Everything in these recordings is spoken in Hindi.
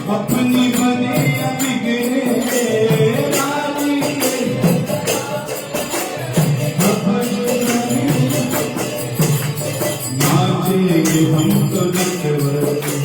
अपनी बने बिगड़े रानी नाचेंगे हम तो नचवर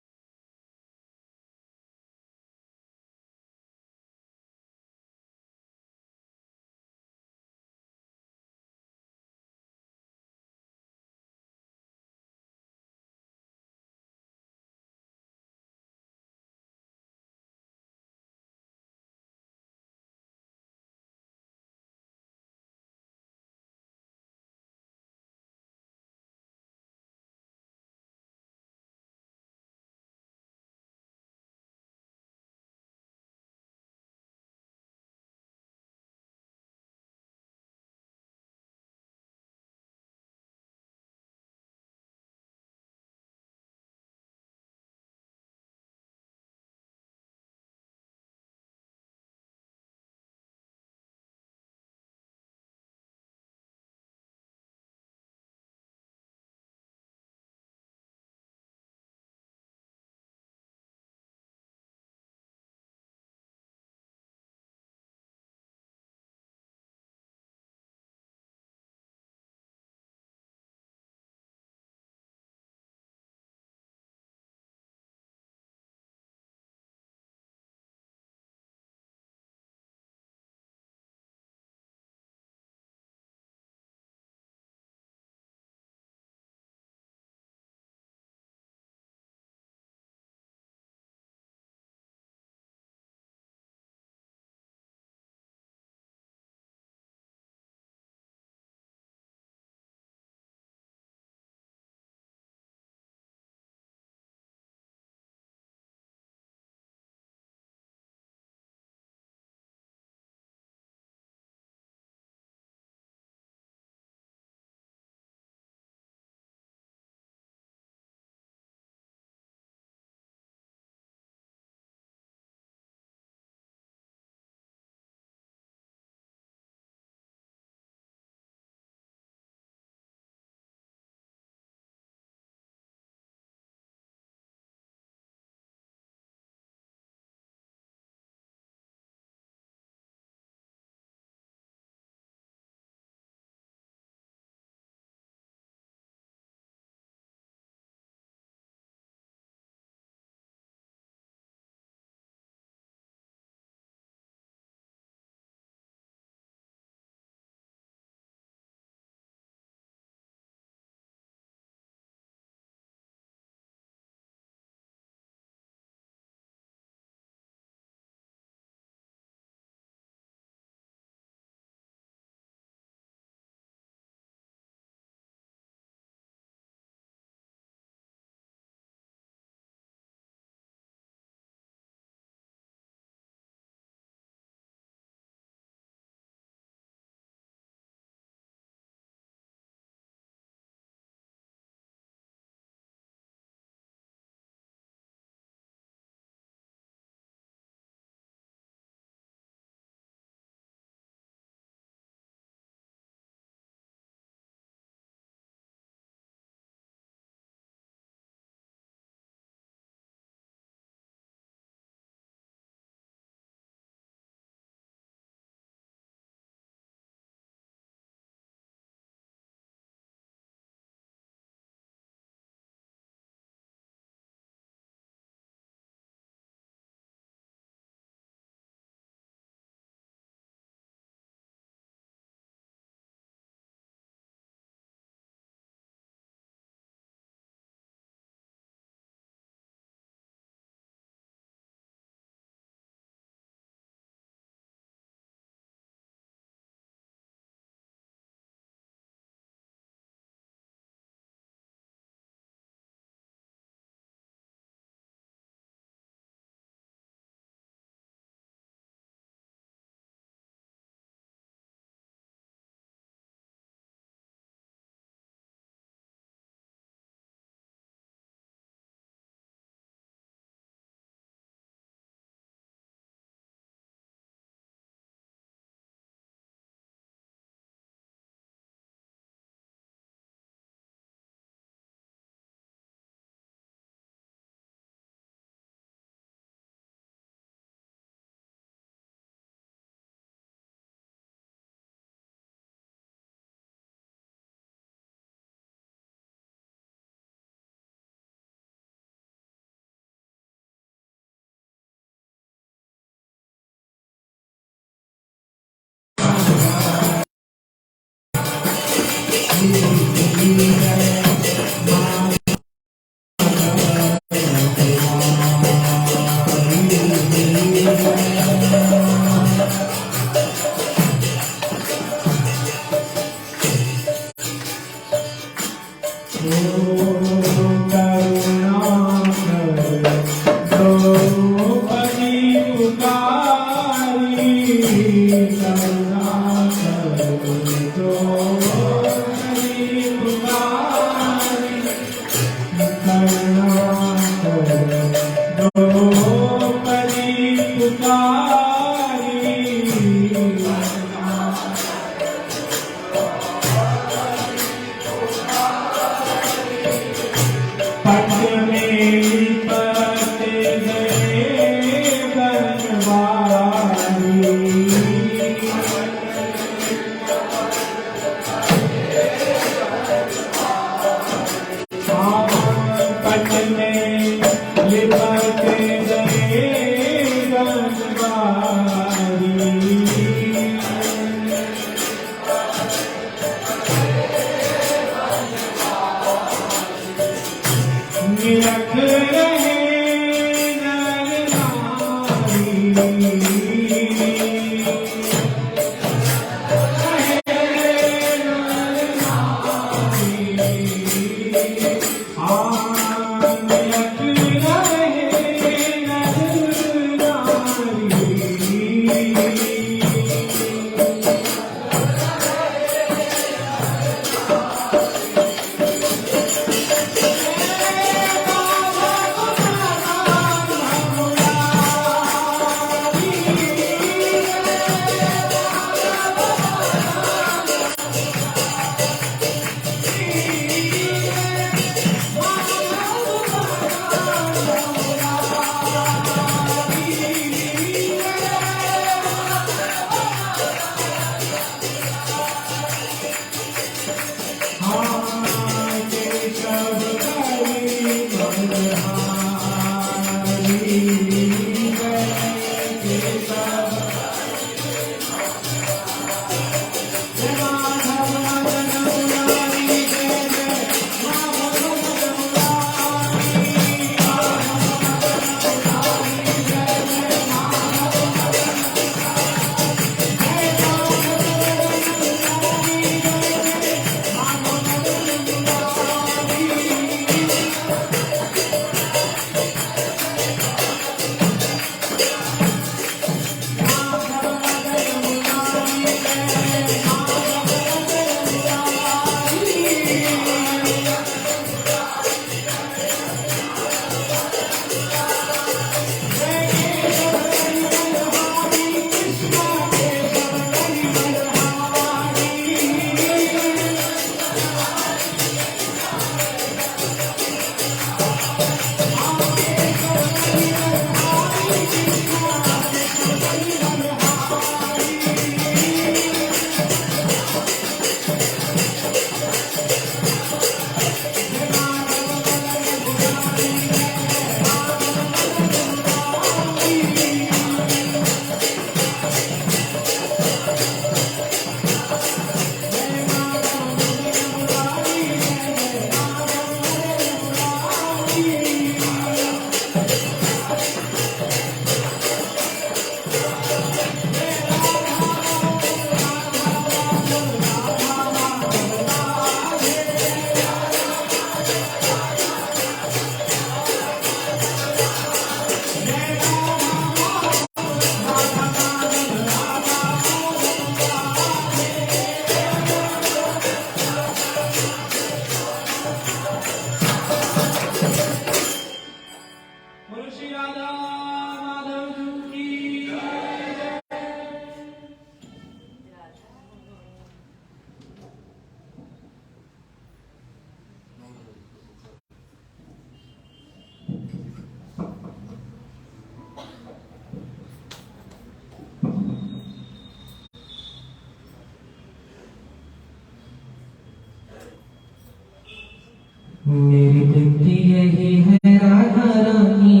मेरी विनती यही है राधा रानी,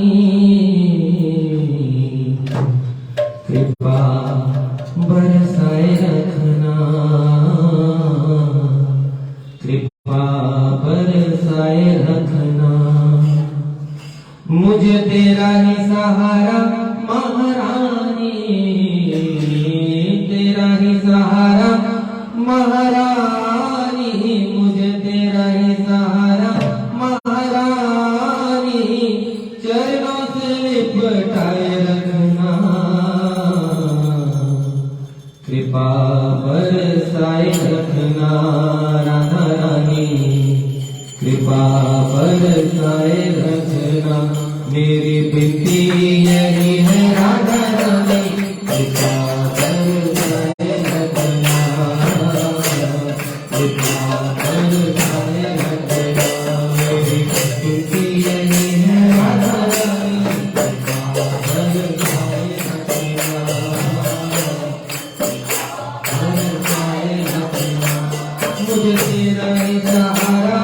तेरा ही सहारा महारानी, तेरा ही सहारा महारानी, मुझे तेरा ही सहारा महारानी, चरणों से लिपटाए रखना, कृपा बरसाए रखना राधा रानी, कृपा बरसाए रखना। मेरी बिनती यही है राधा रानी, कृपा बरसाए रखना, कृपा बरसाए रखना। मेरी बिनती यही है राधा रानी, कृपा बरसाए रखना, बरसाए रखना। मुझे तेरा ही सहारा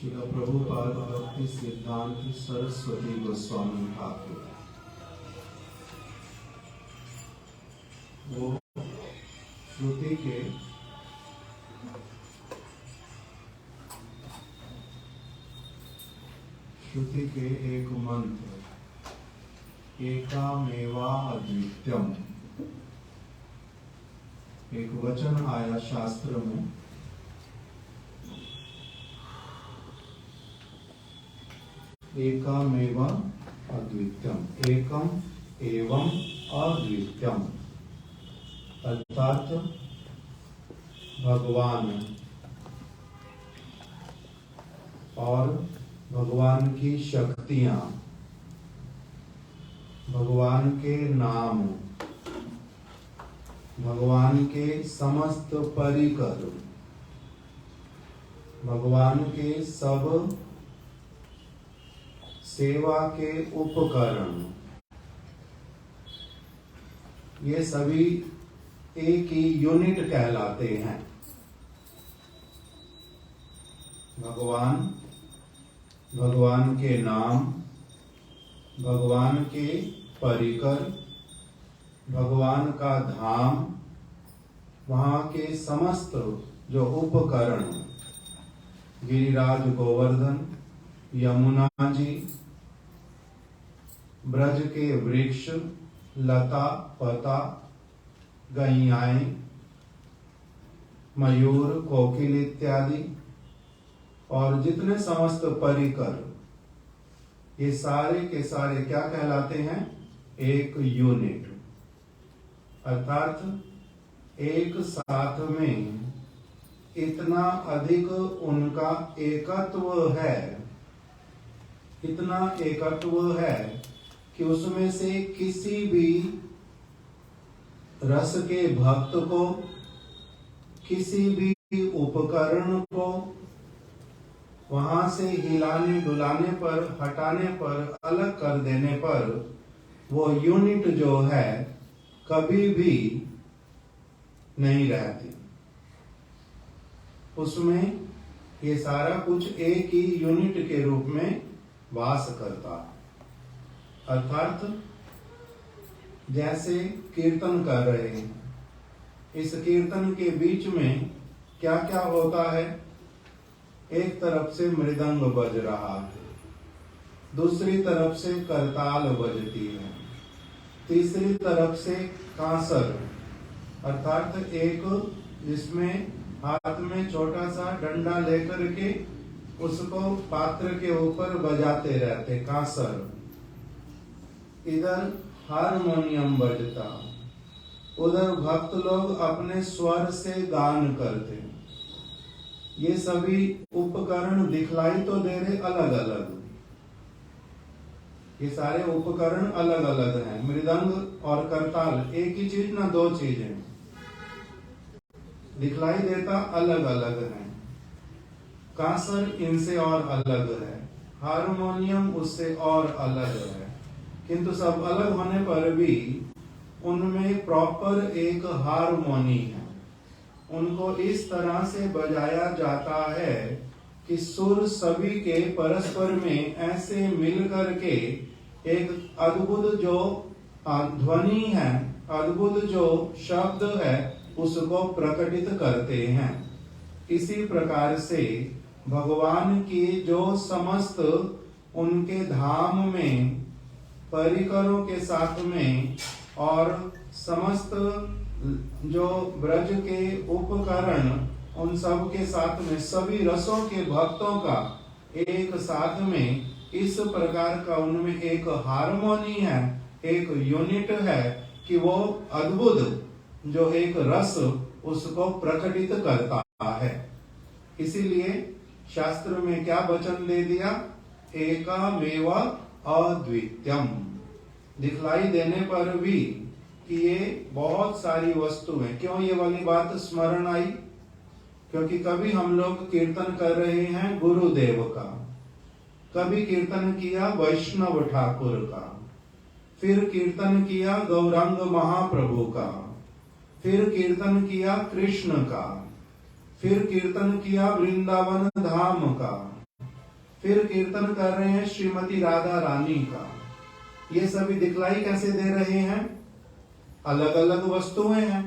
श्रील प्रभुपाद भक्ति सिद्धांत सरस्वती गोस्वामी ठाकुर वो श्रुति के एक मंत्र एकामेवा अद्वितीयम एक वचन आया शास्त्र में एकमेव अद्वितीयम एकम एवं अद्वितीयम अर्थात भगवान और भगवान की शक्तियां भगवान के नाम भगवान के समस्त परिकर भगवान के सब सेवा के उपकरण ये सभी एक ही यूनिट कहलाते हैं। भगवान भगवान के नाम भगवान के परिकर भगवान का धाम वहाँ के समस्त जो उपकरण गिरिराज गोवर्धन यमुना जी ब्रज के वृक्ष लता पता गैयाएं मयूर कोकिल इत्यादि और जितने समस्त परिकर ये सारे के सारे क्या कहलाते हैं एक यूनिट अर्थात एक साथ में इतना अधिक उनका एकत्व है इतना एकत्व है कि उसमें से किसी भी रस के भक्त को किसी भी उपकरण को वहां से हिलाने डुलाने पर हटाने पर अलग कर देने पर वो यूनिट जो है कभी भी नहीं रहती उसमें ये सारा कुछ एक ही यूनिट के रूप में वास करता अर्थात जैसे कीर्तन कर रहे हैं इस कीर्तन के बीच में क्या क्या होता है एक तरफ से मृदंग बज रहा है दूसरी तरफ से करताल बजती है तीसरी तरफ से कांसर अर्थात एक जिसमें हाथ में छोटा सा डंडा लेकर के उसको पात्र के ऊपर बजाते रहते कांसर इधर हारमोनियम बजता उधर भक्त लोग अपने स्वर से गान करते ये सभी उपकरण दिखलाई तो दे रहे अलग अलग ये सारे उपकरण अलग अलग हैं मृदंग और करताल एक ही चीज ना दो चीजें दिखलाई देता अलग अलग है कांसर इनसे और अलग है हारमोनियम उससे और अलग है किंतु सब अलग होने पर भी उनमें प्रॉपर एक हारमोनी है उनको इस तरह से बजाया जाता है कि सुर सभी के परस्पर में ऐसे मिल करके एक अद्भुत जो ध्वनि है अद्भुत जो शब्द है उसको प्रकटित करते हैं इसी प्रकार से भगवान की जो समस्त उनके धाम में परिकरों के साथ में और समस्त जो ब्रज के उपकरण उन सब के साथ में सभी रसों के भक्तों का एक साथ में इस प्रकार का उनमें एक हारमोनी है एक यूनिट है कि वो अद्भुत जो एक रस उसको प्रकटित करता है। इसीलिए शास्त्र में क्या वचन दे दिया? एकामेव अद्वितीयम। दिखलाई देने पर भी कि ये बहुत सारी वस्तुएं। क्यों ये वाली बात स्मरण आई? क्योंकि कभी हम लोग कीर्तन कर रहे हैं गुरुदेव का, कभी कीर्तन किया वैष्णव ठाकुर का, फिर कीर्तन किया गौरांग महाप्रभु का, फिर कीर्तन किया कृष्ण का, फिर कीर्तन किया वृंदावन धाम का, फिर कीर्तन कर रहे हैं श्रीमती राधा रानी का। ये सभी दिखलाई कैसे दे रहे हैं? अलग अलग वस्तुएं हैं।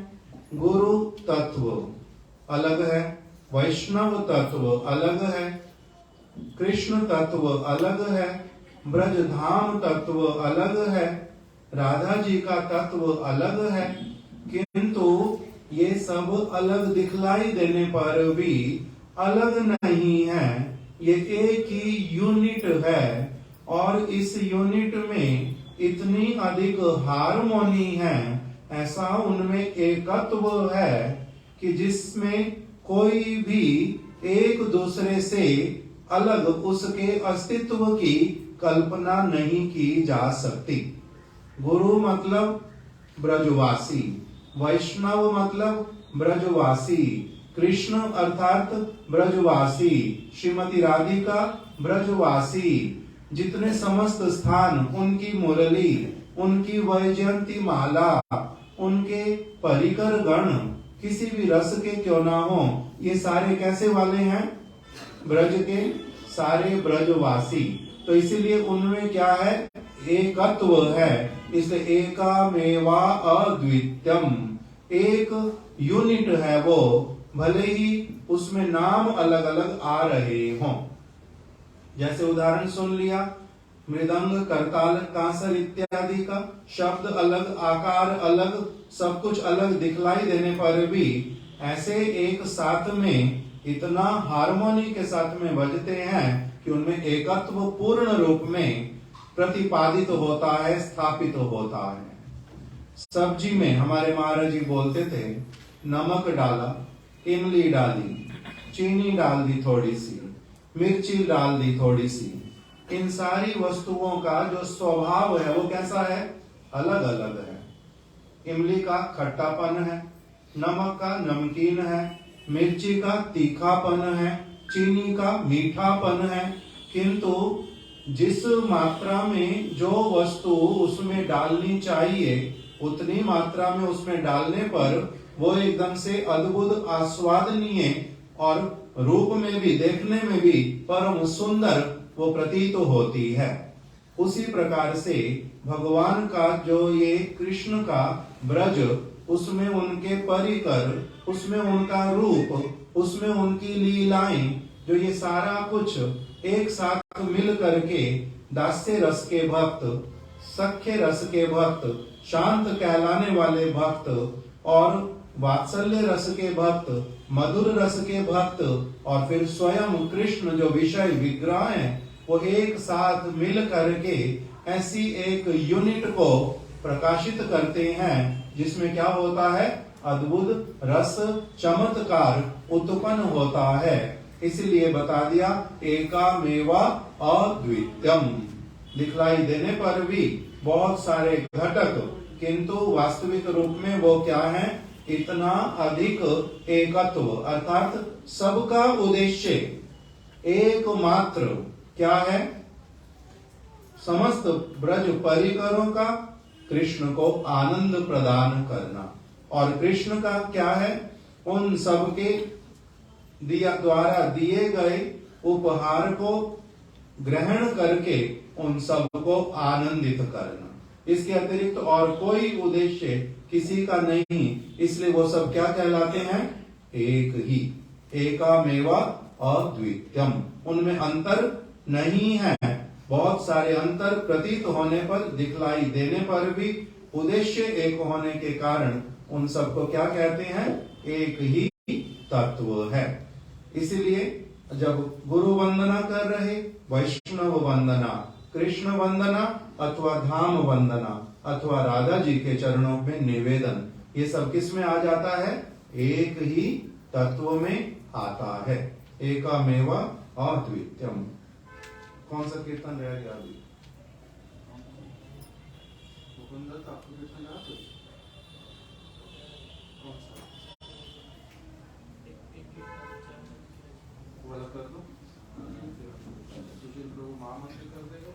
गुरु तत्व अलग है, वैष्णव तत्व अलग है, कृष्ण तत्व अलग है, ब्रज धाम तत्व अलग है, राधा जी का तत्व अलग है। किंतु ये सब अलग दिखलाई देने पर भी अलग नहीं है। ये एक ही यूनिट है और इस यूनिट में इतनी अधिक हार्मोनी है, ऐसा उनमें एकत्व है कि जिसमें कोई भी एक दूसरे से अलग उसके अस्तित्व की कल्पना नहीं की जा सकती। गुरु मतलब ब्रजवासी, वैष्णव मतलब ब्रजवासी, कृष्ण अर्थात ब्रजवासी, श्रीमती राधिका ब्रजवासी। जितने समस्त स्थान, उनकी मुरली, उनकी वैजयंती माला, उनके परिकर गण किसी भी रस के क्यों ना हो, ये सारे कैसे वाले हैं? ब्रज के सारे ब्रजवासी। तो इसीलिए उनमें क्या है? एकत्व है। इसलिए एकामेवा अद्वितीयम, एक यूनिट है वो, भले ही उसमें नाम अलग अलग आ रहे हों। जैसे उदाहरण सुन लिया, मृदंग, करताल, कांसर इत्यादि का शब्द अलग, आकार अलग, सब कुछ अलग दिखलाई देने पर भी ऐसे एक साथ में इतना हार्मोनी के साथ में बजते हैं कि उनमें एकत्व पूर्ण रूप में प्रतिपादित होता है, स्थापित होता है। सब्जी में हमारे महाराज जी बोलते थे, नमक डाला, इमली डाली, चीनी डाल दी थोड़ी सी, मिर्ची डाल दी थोड़ी सी। इन सारी वस्तुओं का जो स्वभाव है वो कैसा है? अलग अलग है। इमली का खट्टापन है, नमक का नमकीन है, मिर्ची का तीखापन है, चीनी का मीठापन है। किंतु जिस मात्रा में जो वस्तु उसमें डालनी चाहिए उतनी मात्रा में उसमें डालने पर वो एकदम से अद्भुत, आस्वादनीय और रूप में भी, देखने में भी परम सुंदर वो प्रतीत होती है। उसी प्रकार से भगवान का जो ये कृष्ण का ब्रज, उसमें उनके परिकर, उसमें उनका रूप, उसमें उनकी लीलाएं, जो ये सारा कुछ एक साथ मिल करके दास्य रस के भक्त, सख्य रस के भक्त, शांत कहलाने वाले भक्त और वात्सल्य रस के भक्त, मधुर रस के भक्त और फिर स्वयं कृष्ण जो विषय विग्रह है, वो एक साथ मिल करके ऐसी एक यूनिट को प्रकाशित करते हैं जिसमें क्या होता है? अद्भुत रस चमत्कार उत्पन्न होता है। इसलिए बता दिया एकामेवा अद्वितीयम। दिखलाई देने पर भी बहुत सारे घटक, किंतु वास्तविक रूप में वो क्या है? इतना अधिक एकत्व, अर्थात सबका उद्देश्य एकमात्र क्या है? समस्त ब्रज परिकरों का कृष्ण को आनंद प्रदान करना। और कृष्ण का क्या है? उन सबके द्वारा दिए गए उपहार को ग्रहण करके उन सबको आनंदित करना। इसके अतिरिक्त और कोई उद्देश्य किसी का नहीं। इसलिए वो सब क्या कहलाते हैं? एक ही, एकामेवा अद्वितीयम। उनमें अंतर नहीं है। बहुत सारे अंतर प्रतीत होने पर, दिखलाई देने पर भी उद्देश्य एक होने के कारण उन सबको क्या कहते हैं? एक ही तत्व है। इसलिए जब गुरु वंदना कर रहे, वैष्णव वंदना, कृष्ण वंदना अथवा धाम वंदना अथवा राधा जी के चरणों में निवेदन, ये सब किस में आ जाता है? एक ही तत्व में आता है। एकामेवा अद्वितीयम। कौन सा कीर्तन रह गया अभी? मुकुंदर आपको कीर्तन याद है? कौन सा? वाला कर दो। सुशील प्रभु महामंत्री कर देगा।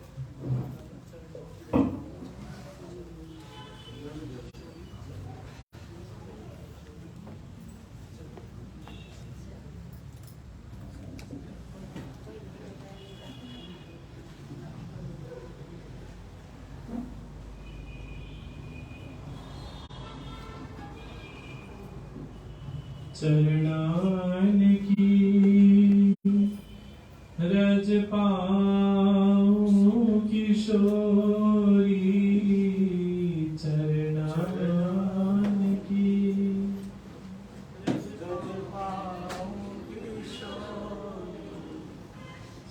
चरणान की रज पाऊं किशोरी, चरणान की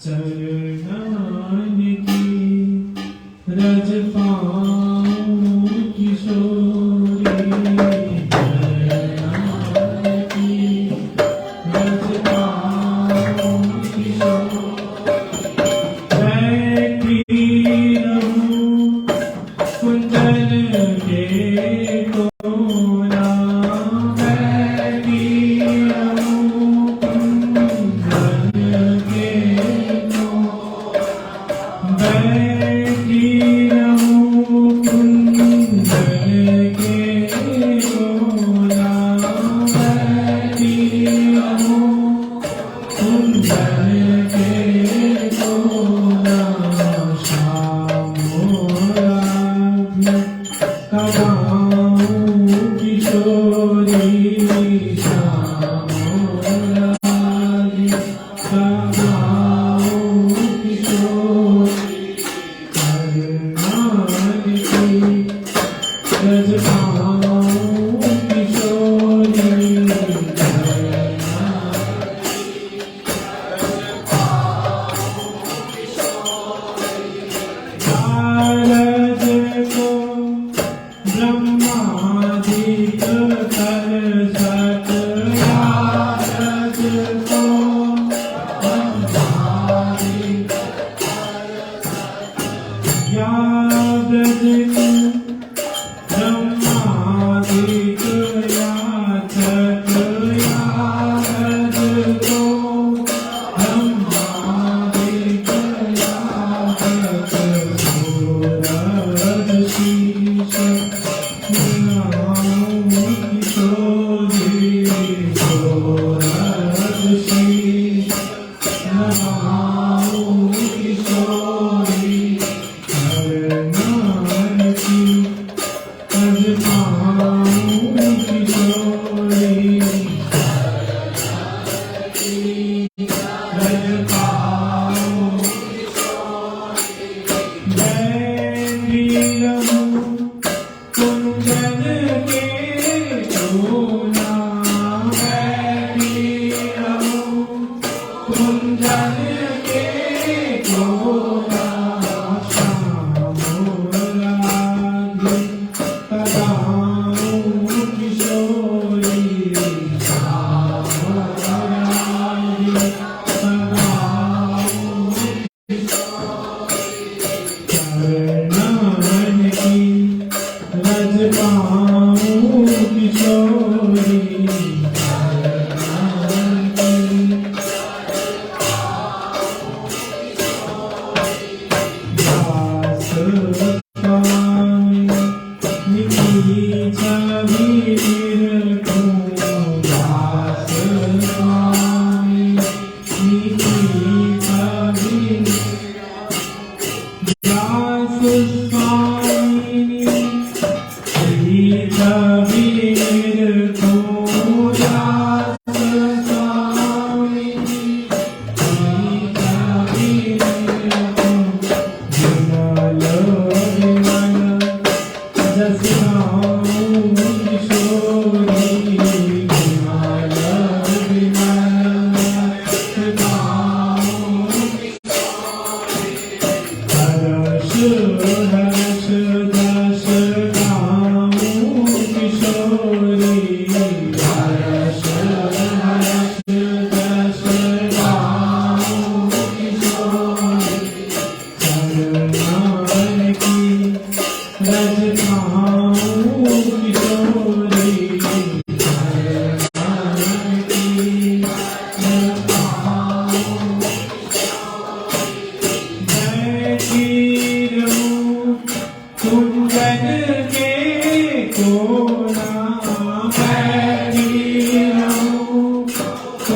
चरणान की रज पाऊं किशोरी,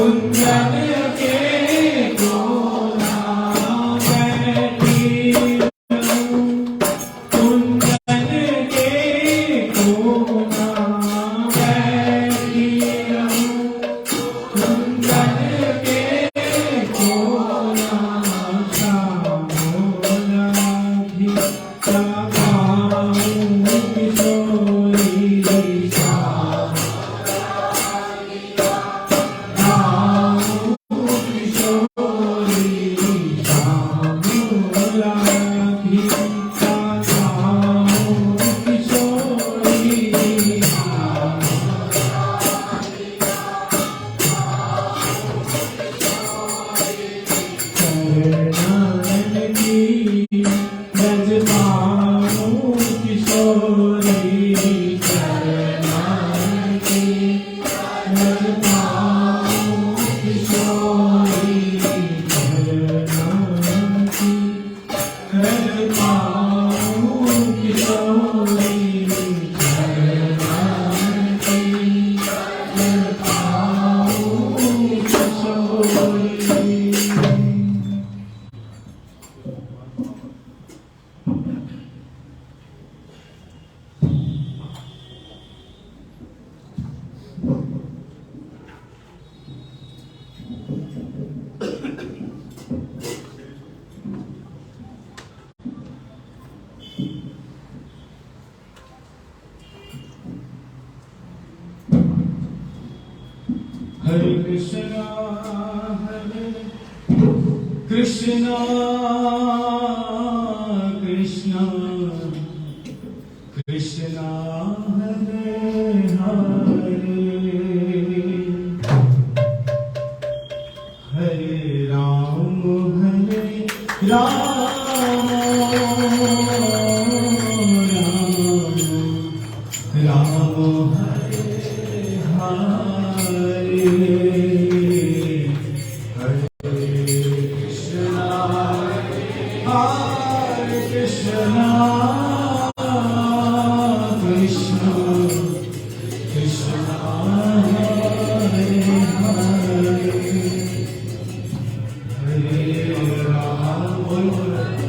कुंदन के कोना बैठी रहूं, कुंदन के कोना बैठी रहूं, कुंदन के कोना सामोला भी तमाऊं किशोरी Hare Krishna, Krishna Krishna, Krishna Hare Hare, Hare Ram, Ram Ram Hare Hare, Hare Krishna, Krishna Krishna, Hare Hare, Hare Ram.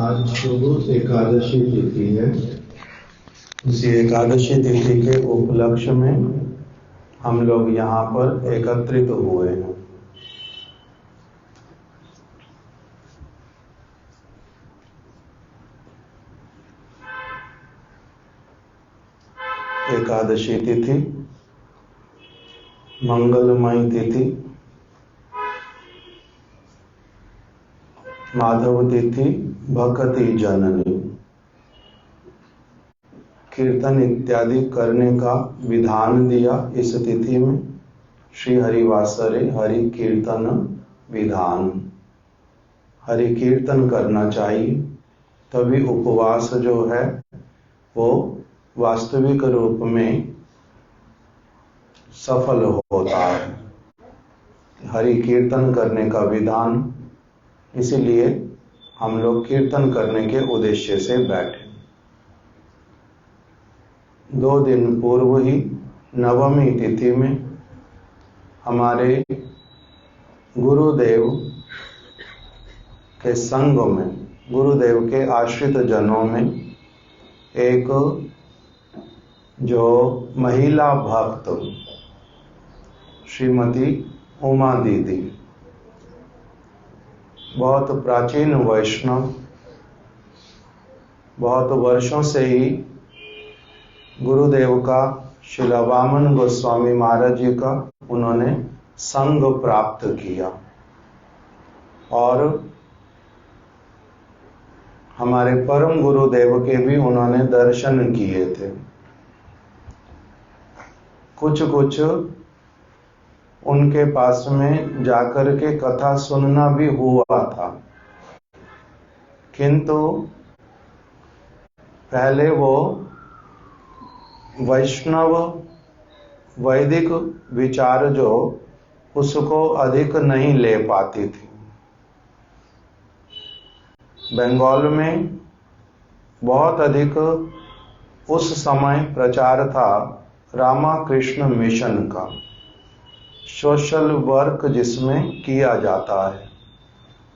आज शुभ एकादशी तिथि है। इसी एकादशी तिथि के उपलक्ष्य में हम लोग यहाँ पर एकत्रित हुए हैं। एकादशी तिथि मंगलमयी तिथि, माधव तिथि भक्ति जननी। कीर्तन इत्यादि करने का विधान दिया इस तिथि में। श्री हरिवासरे हरि कीर्तन विधान। हरि कीर्तन करना चाहिए, तभी उपवास जो है वो वास्तविक रूप में सफल होता है। हरि कीर्तन करने का विधान, इसीलिए हम लोग कीर्तन करने के उद्देश्य से बैठे। 2 दिन पूर्व ही नवमी तिथि में हमारे गुरुदेव के संग में, गुरुदेव के आश्रित जनों में एक जो महिला भक्त श्रीमती उमा दीदी, बहुत प्राचीन वैष्णव, बहुत वर्षों से ही गुरुदेव का, श्रील वामन गोस्वामी महाराज जी का उन्होंने संग प्राप्त किया और हमारे परम गुरुदेव के भी उन्होंने दर्शन किए थे। कुछ उनके पास में जाकर के कथा सुनना भी हुआ था, किंतु पहले वो वैष्णव वैदिक विचार जो उसको अधिक नहीं ले पाती थी। बंगाल में बहुत अधिक उस समय प्रचार था रामाकृष्ण मिशन का, सोशल वर्क जिसमें किया जाता है,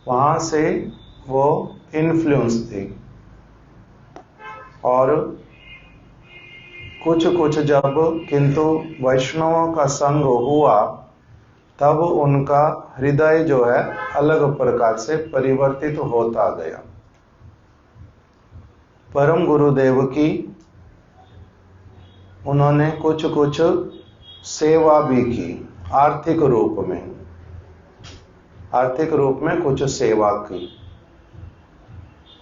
वहाँ से वो इन्फ्लुएंस थी। और कुछ जब किंतु वैष्णवों का संग हुआ, तब उनका हृदय जो है अलग प्रकार से परिवर्तित होता गया। परम गुरुदेव की उन्होंने कुछ सेवा भी की, आर्थिक रूप में कुछ सेवा की।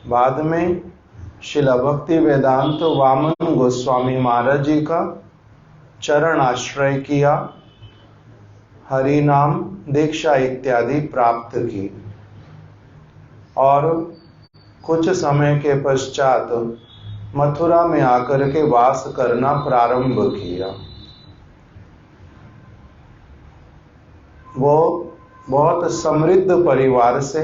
बाद में श्रील भक्ति वेदांत वामन गोस्वामी महाराज जी का चरण आश्रय किया, हरि नाम दीक्षा इत्यादि प्राप्त की और कुछ समय के पश्चात मथुरा में आकर के वास करना प्रारंभ किया। वो बहुत समृद्ध परिवार से,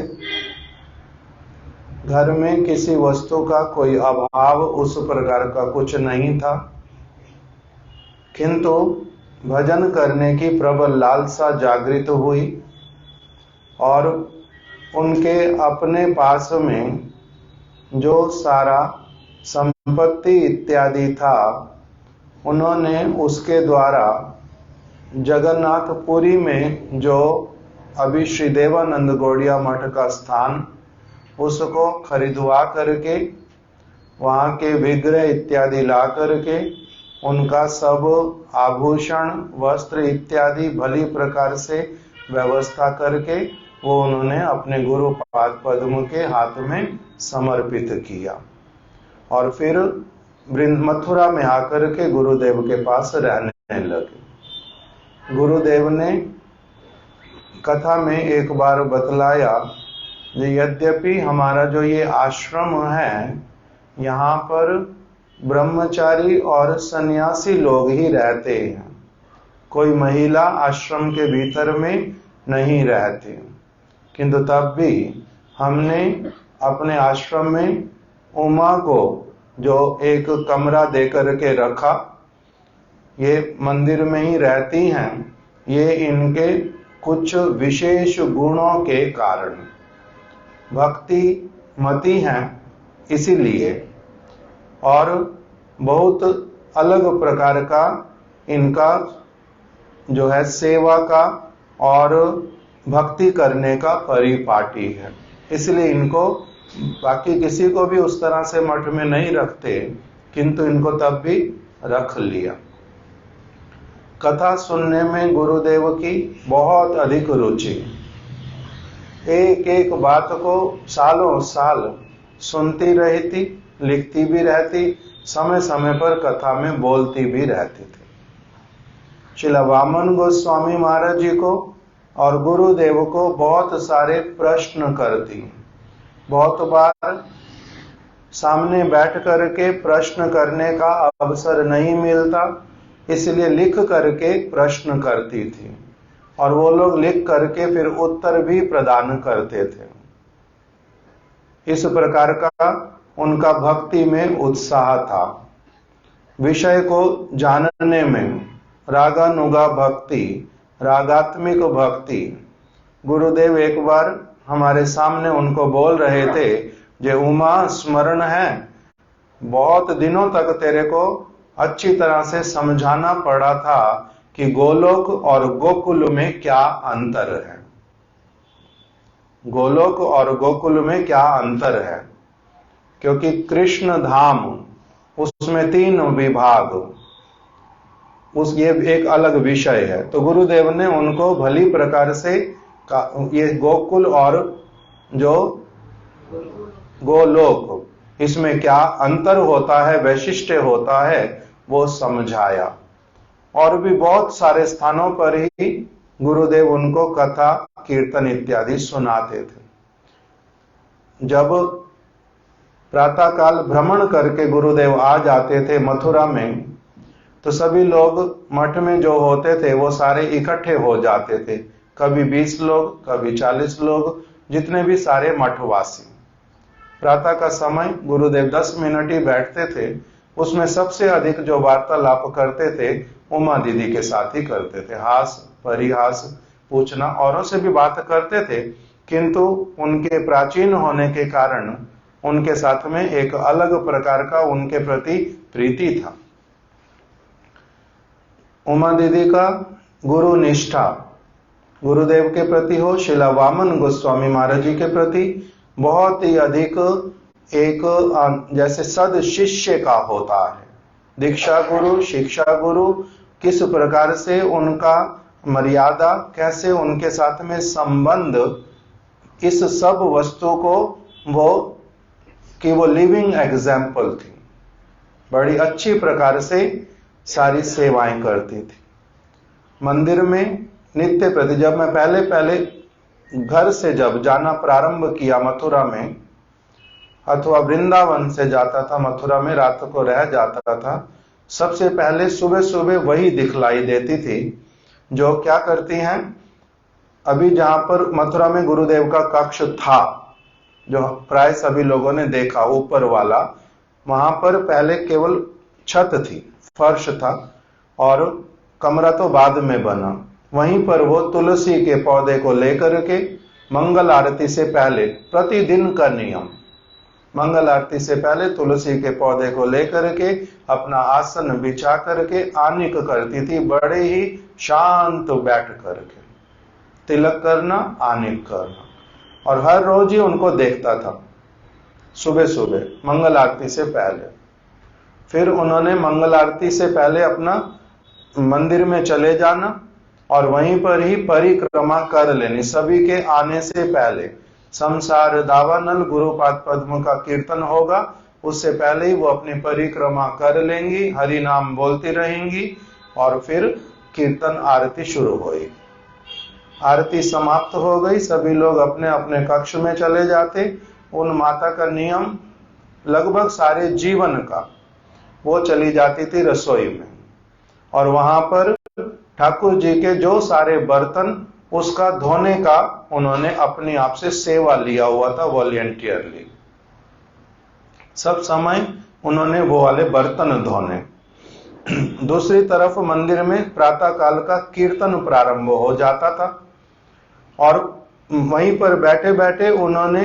घर में किसी वस्तु का कोई अभाव उस प्रकार का कुछ नहीं था, किंतु भजन करने की प्रबल लालसा जागृत हुई और उनके अपने पास में जो सारा संपत्ति इत्यादि था, उन्होंने उसके द्वारा जगन्नाथपुरी में जो अभी श्री देवानंद गौड़िया मठ का स्थान, उसको खरीदवा करके वहाँ के विग्रह इत्यादि ला करके उनका सब आभूषण वस्त्र इत्यादि भली प्रकार से व्यवस्था करके वो उन्होंने अपने गुरु पाद पद्म के हाथ में समर्पित किया और फिर मथुरा में आकर के गुरुदेव के पास रहने लगे। गुरुदेव ने कथा में एक बार बतलाया, यद्यपि हमारा जो ये आश्रम है यहाँ पर ब्रह्मचारी और सन्यासी लोग ही रहते हैं, कोई महिला आश्रम के भीतर में नहीं रहती, किंतु तब भी हमने अपने आश्रम में उमा को जो एक कमरा दे करके रखा। ये मंदिर में ही रहती हैं, ये इनके कुछ विशेष गुणों के कारण भक्ति मती हैं इसीलिए, और बहुत अलग प्रकार का इनका जो है सेवा का और भक्ति करने का परिपाटी है, इसलिए इनको बाकी किसी को भी उस तरह से मठ में नहीं रखते, किंतु इनको तब भी रख लिया। कथा सुनने में गुरुदेव की बहुत अधिक रुचि, एक एक बात को सालों साल सुनती रहती, लिखती भी रहती, समय समय पर कथा में बोलती भी रहती थी। श्रील वामन गोस्वामी महाराज जी को और गुरुदेव को बहुत सारे प्रश्न करती, बहुत बार सामने बैठ करके प्रश्न करने का अवसर नहीं मिलता, इसलिए लिख करके प्रश्न करती थी और वो लोग लिख करके फिर उत्तर भी प्रदान करते थे। इस प्रकार का उनका भक्ति में उत्साह था। विषय को जानने में रागानुगा भक्ति, रागात्मिक भक्ति। गुरुदेव एक बार हमारे सामने उनको बोल रहे थे, जे उमा स्मरण है, बहुत दिनों तक तेरे को अच्छी तरह से समझाना पड़ा था कि गोलोक और गोकुल में क्या अंतर है। गोलोक और गोकुल में क्या अंतर है, क्योंकि कृष्ण धाम उसमें 3 विभाग, उस ये एक अलग विषय है। तो गुरुदेव ने उनको भली प्रकार से ये गोकुल और जो गोलोक, इसमें क्या अंतर होता है, वैशिष्ट्य होता है, वो समझाया। और भी बहुत सारे स्थानों पर ही गुरुदेव उनको कथा कीर्तन इत्यादि सुनाते थे। जब प्रातःकाल भ्रमण करके गुरुदेव आ जाते थे मथुरा में, तो सभी लोग मठ में जो होते थे वो सारे इकट्ठे हो जाते थे, कभी 20 लोग, कभी 40 लोग, जितने भी सारे मठवासी। प्रातः का समय गुरुदेव 10 मिनट ही बैठते थे, उसमें सबसे अधिक जो वार्तालाप करते थे उमा दीदी के साथ ही करते थे। हास परिहास पूछना, औरों से भी बात करते थे, किंतु उनके प्राचीन होने के कारण उनके साथ में एक अलग प्रकार का उनके प्रति प्रीति था। उमा दीदी का गुरु निष्ठा गुरुदेव के प्रति हो, श्रील वामन गोस्वामी महाराज जी के प्रति बहुत ही अधिक एक जैसे सद शिष्य का होता है। दीक्षा गुरु, शिक्षा गुरु, किस प्रकार से उनका मर्यादा, कैसे उनके साथ में संबंध, इस सब वस्तु को वो लिविंग एग्जाम्पल थी। बड़ी अच्छी प्रकार से सारी सेवाएं करती थी। मंदिर में नित्य प्रति, जब मैं पहले घर से जब जाना प्रारंभ किया मथुरा में, अथवा वृंदावन से जाता था मथुरा में, रात को रह जाता था, सबसे पहले सुबह सुबह वही दिखलाई देती थी जो क्या करती हैं। अभी जहां पर मथुरा में गुरुदेव का कक्ष था, जो प्राय सभी लोगों ने देखा, ऊपर वाला, वहां पर पहले केवल छत थी, फर्श था, और कमरा तो बाद में बना। वहीं पर वो तुलसी के पौधे को लेकर के मंगल आरती से पहले, प्रतिदिन का नियम, मंगल आरती से पहले तुलसी के पौधे को लेकर के अपना आसन बिछा करके आनिक करती थी, बड़े ही शांत बैठ करके। तिलक करना, आनिक करना, और हर रोज ही उनको देखता था सुबह सुबह मंगल आरती से पहले। फिर उन्होंने मंगल आरती से पहले अपना मंदिर में चले जाना और वहीं पर ही परिक्रमा कर लेनी, सभी के आने से पहले। संसार दावानल गुरुपाद पद्म का कीर्तन होगा, उससे पहले ही वो अपनी परिक्रमा कर लेंगी, हरि नाम बोलती रहेंगी और फिर कीर्तन आरती शुरू हुई। आरती समाप्त हो गई, सभी लोग अपने अपने कक्ष में चले जाते। उन माता का नियम लगभग सारे जीवन का, वो चली जाती थी रसोई में और वहां पर ठाकुर जी के जो सारे बर्तन, उसका धोने का उन्होंने अपने आप से सेवा लिया हुआ था, वॉलंटियरली। सब समय उन्होंने वो वाले बर्तन धोने। दूसरी तरफ मंदिर में प्रातः काल का कीर्तन प्रारंभ हो जाता था और वहीं पर बैठे बैठे उन्होंने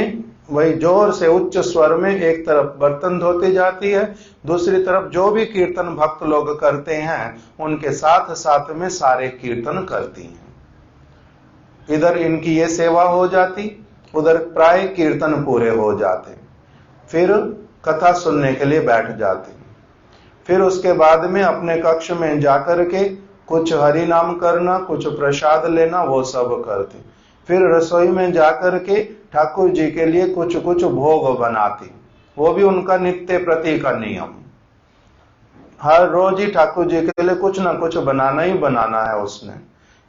वही जोर से उच्च स्वर में एक तरफ बर्तन धोती जाती है, दूसरी तरफ जो भी कीर्तन भक्त लोग करते हैं उनके साथ साथ में सारे कीर्तन करती हैं। इधर इनकी ये सेवा हो जाती, उधर प्राय कीर्तन पूरे हो जाते, फिर कथा सुनने के लिए बैठ जाते। फिर उसके बाद में अपने कक्ष में जाकर के कुछ हरि नाम करना, कुछ प्रसाद लेना, वो सब करते। फिर रसोई में जाकर के ठाकुर जी के लिए कुछ कुछ भोग बनाती, वो भी उनका नित्य प्रति का नियम। हर रोज ही ठाकुर जी के लिए कुछ ना कुछ बनाना ही बनाना है उसने।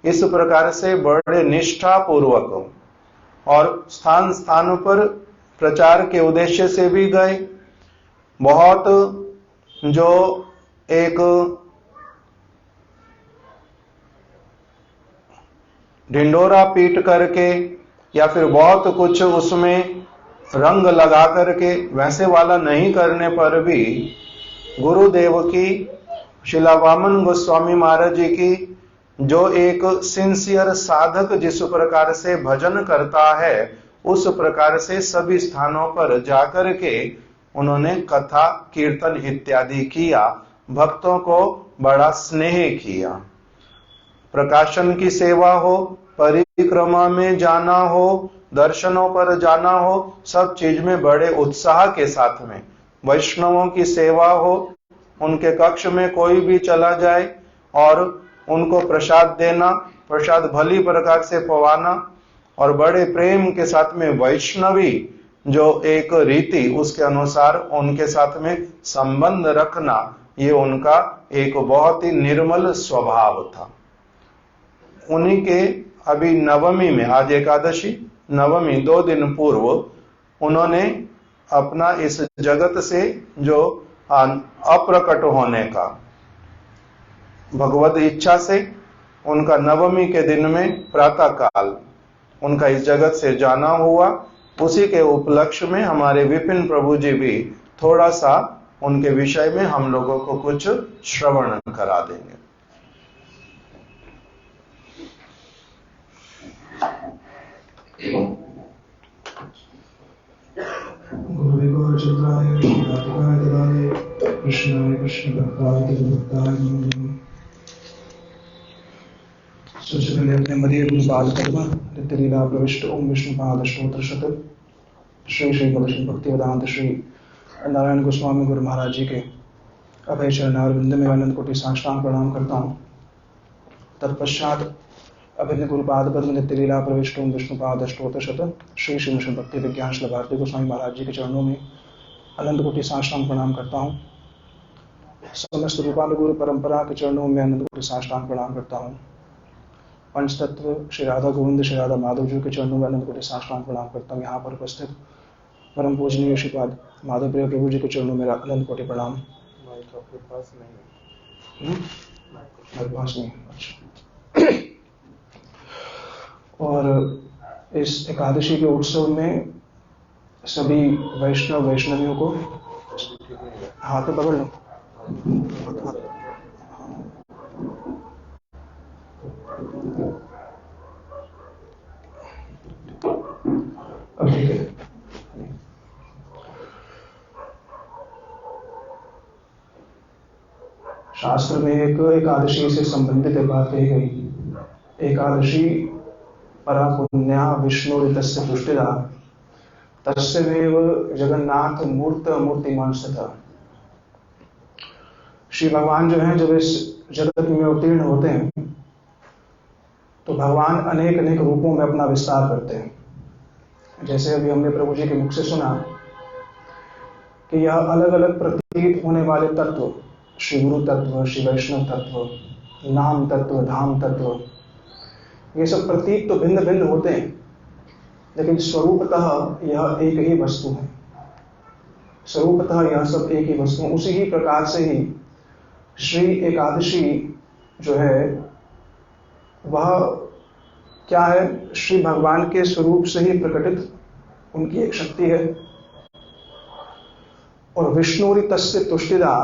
इस प्रकार से बड़े निष्ठा पूर्वक और स्थान स्थान पर प्रचार के उद्देश्य से भी गए। बहुत जो एक ढिंडोरा पीट करके या फिर बहुत कुछ उसमें रंग लगा करके वैसे वाला नहीं करने पर भी गुरुदेव की, शिला वामन गोस्वामी महाराज जी की जो एक सिंसियर साधक जिस प्रकार से भजन करता है, उस प्रकार से सभी स्थानों पर जाकर के उन्होंने कथा कीर्तन इत्यादि किया, भक्तों को बड़ा स्नेह किया। प्रकाशन की सेवा हो, परिक्रमा में जाना हो, दर्शनों पर जाना हो, सब चीज में बड़े उत्साह के साथ में। वैष्णवों की सेवा हो, उनके कक्ष में कोई भी चला जाए और उनको प्रसाद देना, प्रसाद भली प्रकार से पवाना और बड़े प्रेम के साथ में वैष्णवी जो एक रीति उसके अनुसार उनके साथ में संबंध रखना, ये उनका एक बहुत ही निर्मल स्वभाव था। उन्हीं के अभी नवमी में, आज एकादशी, नवमी 2 दिन पूर्व उन्होंने अपना इस जगत से जो अप्रकट होने का भगवत इच्छा से उनका नवमी के दिन में प्रातः काल उनका इस जगत से जाना हुआ। उसी के उपलक्ष्य में हमारे विपिन प्रभु जी भी थोड़ा सा उनके विषय में हम लोगों को कुछ श्रवण करा देंगे। गुरुवे गौरचंद्राय श्रीराधिकाय ददाये कृष्णाय कृष्णभक्ताय भक्ताय नमः। स्वच्छकन्या मदीय गुरुपाद पद्म नित्य लीला प्रविष्ट ओम विष्णुपाद स्तोत्र शतक श्री श्री मदर्शन भक्ति वेदांत श्री नारायण गोस्वामी गुरु महाराज जी के अभय चरणारविंद में आनंद कोटि साष्टांग प्रणाम करता हूँ। तत्पश्चात अभिन्न गुरुपाद पद्म नित्य लीला प्रविष्ट ओम विष्णुपाद स्तोत्र शतक श्री श्री मिशन भक्ति विज्ञान श्री भारती गोस्वामी महाराज जी के चरणों में अनंत कोटि साष्टांग प्रणाम करता हूँ। समस्त रूपानुगुरु परंपरा के चरणों में अनंत कोटि साष्टांग प्रणाम करता हूँ। पंच तत्व श्री राधा गोविंद श्री राधा माधव जी के चरणों में अनंत कोटि साष्टांग प्रणाम करता हूँ। यहाँ पर उपस्थित परम पूजनीय श्रीपाद माधव प्रिय प्रभु जी के चरणों में अनंत कोटि प्रणाम। मेरे पास नहीं। अच्छा। और इस एकादशी के उत्सव में सभी वैष्णव वैष्णवियों को हाथ में पकड़ लो। अब ठीक है। शास्त्र में एक एकादशी से संबंधित एक बात कही गई। एकादशी परा पुण्या विष्णुरितस्य तुष्टिदा तस्यैव जगन्नाथ मूर्त मूर्तिमान स्थितः। श्री भगवान जो है जब इस जगत में अवतीर्ण होते हैं तो भगवान अनेक अनेक रूपों में अपना विस्तार करते हैं। जैसे अभी हमने प्रभु जी के मुख से सुना कि यह अलग अलग प्रतीत होने वाले तत्व, श्री गुरु तत्व, श्री वैष्णव तत्व, नाम तत्व, धाम तत्व, ये सब प्रतीत तो भिन्न भिन्न होते हैं, लेकिन स्वरूपतः यह एक ही वस्तु है। स्वरूपतः यह सब एक ही वस्तु है। उसी ही प्रकार से ही श्री एकादशी जो है वह क्या है, श्री भगवान के स्वरूप से ही प्रकटित उनकी एक शक्ति है। और विष्णुरितस्य तुष्टिदा,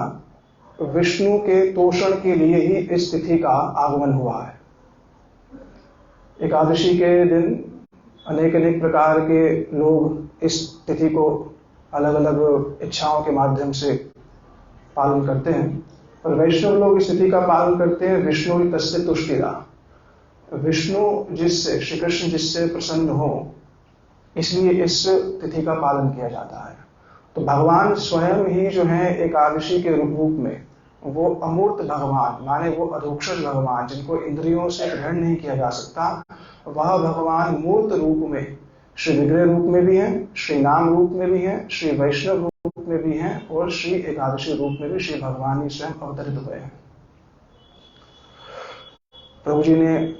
विष्णु के तोषण के लिए ही इस तिथि का आगमन हुआ है। एकादशी के दिन अनेक अनेक प्रकार के लोग इस तिथि को अलग अलग इच्छाओं के माध्यम से पालन करते हैं, और वैष्णव लोग इस तिथि का पालन करते हैं विष्णुरितस्य तुष्टिदा। विष्णु जिससे, श्री कृष्ण जिससे प्रसन्न हो, इसलिए इस तिथि का पालन किया जाता है। तो भगवान स्वयं ही जो है एकादशी के रूप में, वो अमूर्त भगवान, माने वो अधोक्षज भगवान जिनको इंद्रियों से ग्रहण नहीं किया जा सकता, वह भगवान मूर्त रूप में, श्री विग्रह रूप में भी है, श्री नाम रूप में भी है, श्री वैष्णव रूप में भी है, और श्री एकादशी रूप में भी श्री भगवान ही स्वयं अवतरित हुए हैं। प्रभु जी ने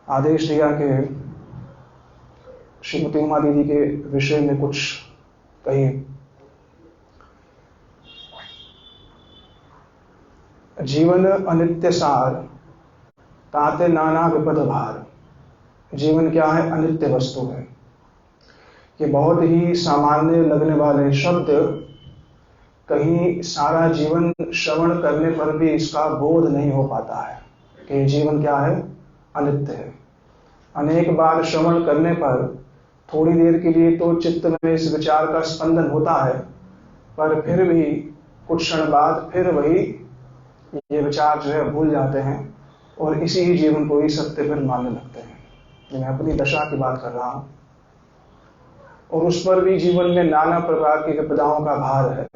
आदेश दिया कि श्रीमती उमा दीदी के विषय में कुछ कहिए। जीवन अनित्य सार, ताते नाना विपद भार। जीवन क्या है? अनित्य वस्तु है। ये बहुत ही सामान्य लगने वाले शब्द, कहीं सारा जीवन श्रवण करने पर भी इसका बोध नहीं हो पाता है कि जीवन क्या है? अनित्य है। अनेक बार श्रवण करने पर थोड़ी देर के लिए तो चित्त में इस विचार का स्पंदन होता है, पर फिर भी कुछ क्षण बाद फिर वही ये विचार जो है भूल जाते हैं और इसी ही जीवन को ही सत्य फिर मानने लगते हैं। मैं अपनी दशा की बात कर रहा हूं, और उस पर भी जीवन में नाना प्रकार की विपदाओं का भार है।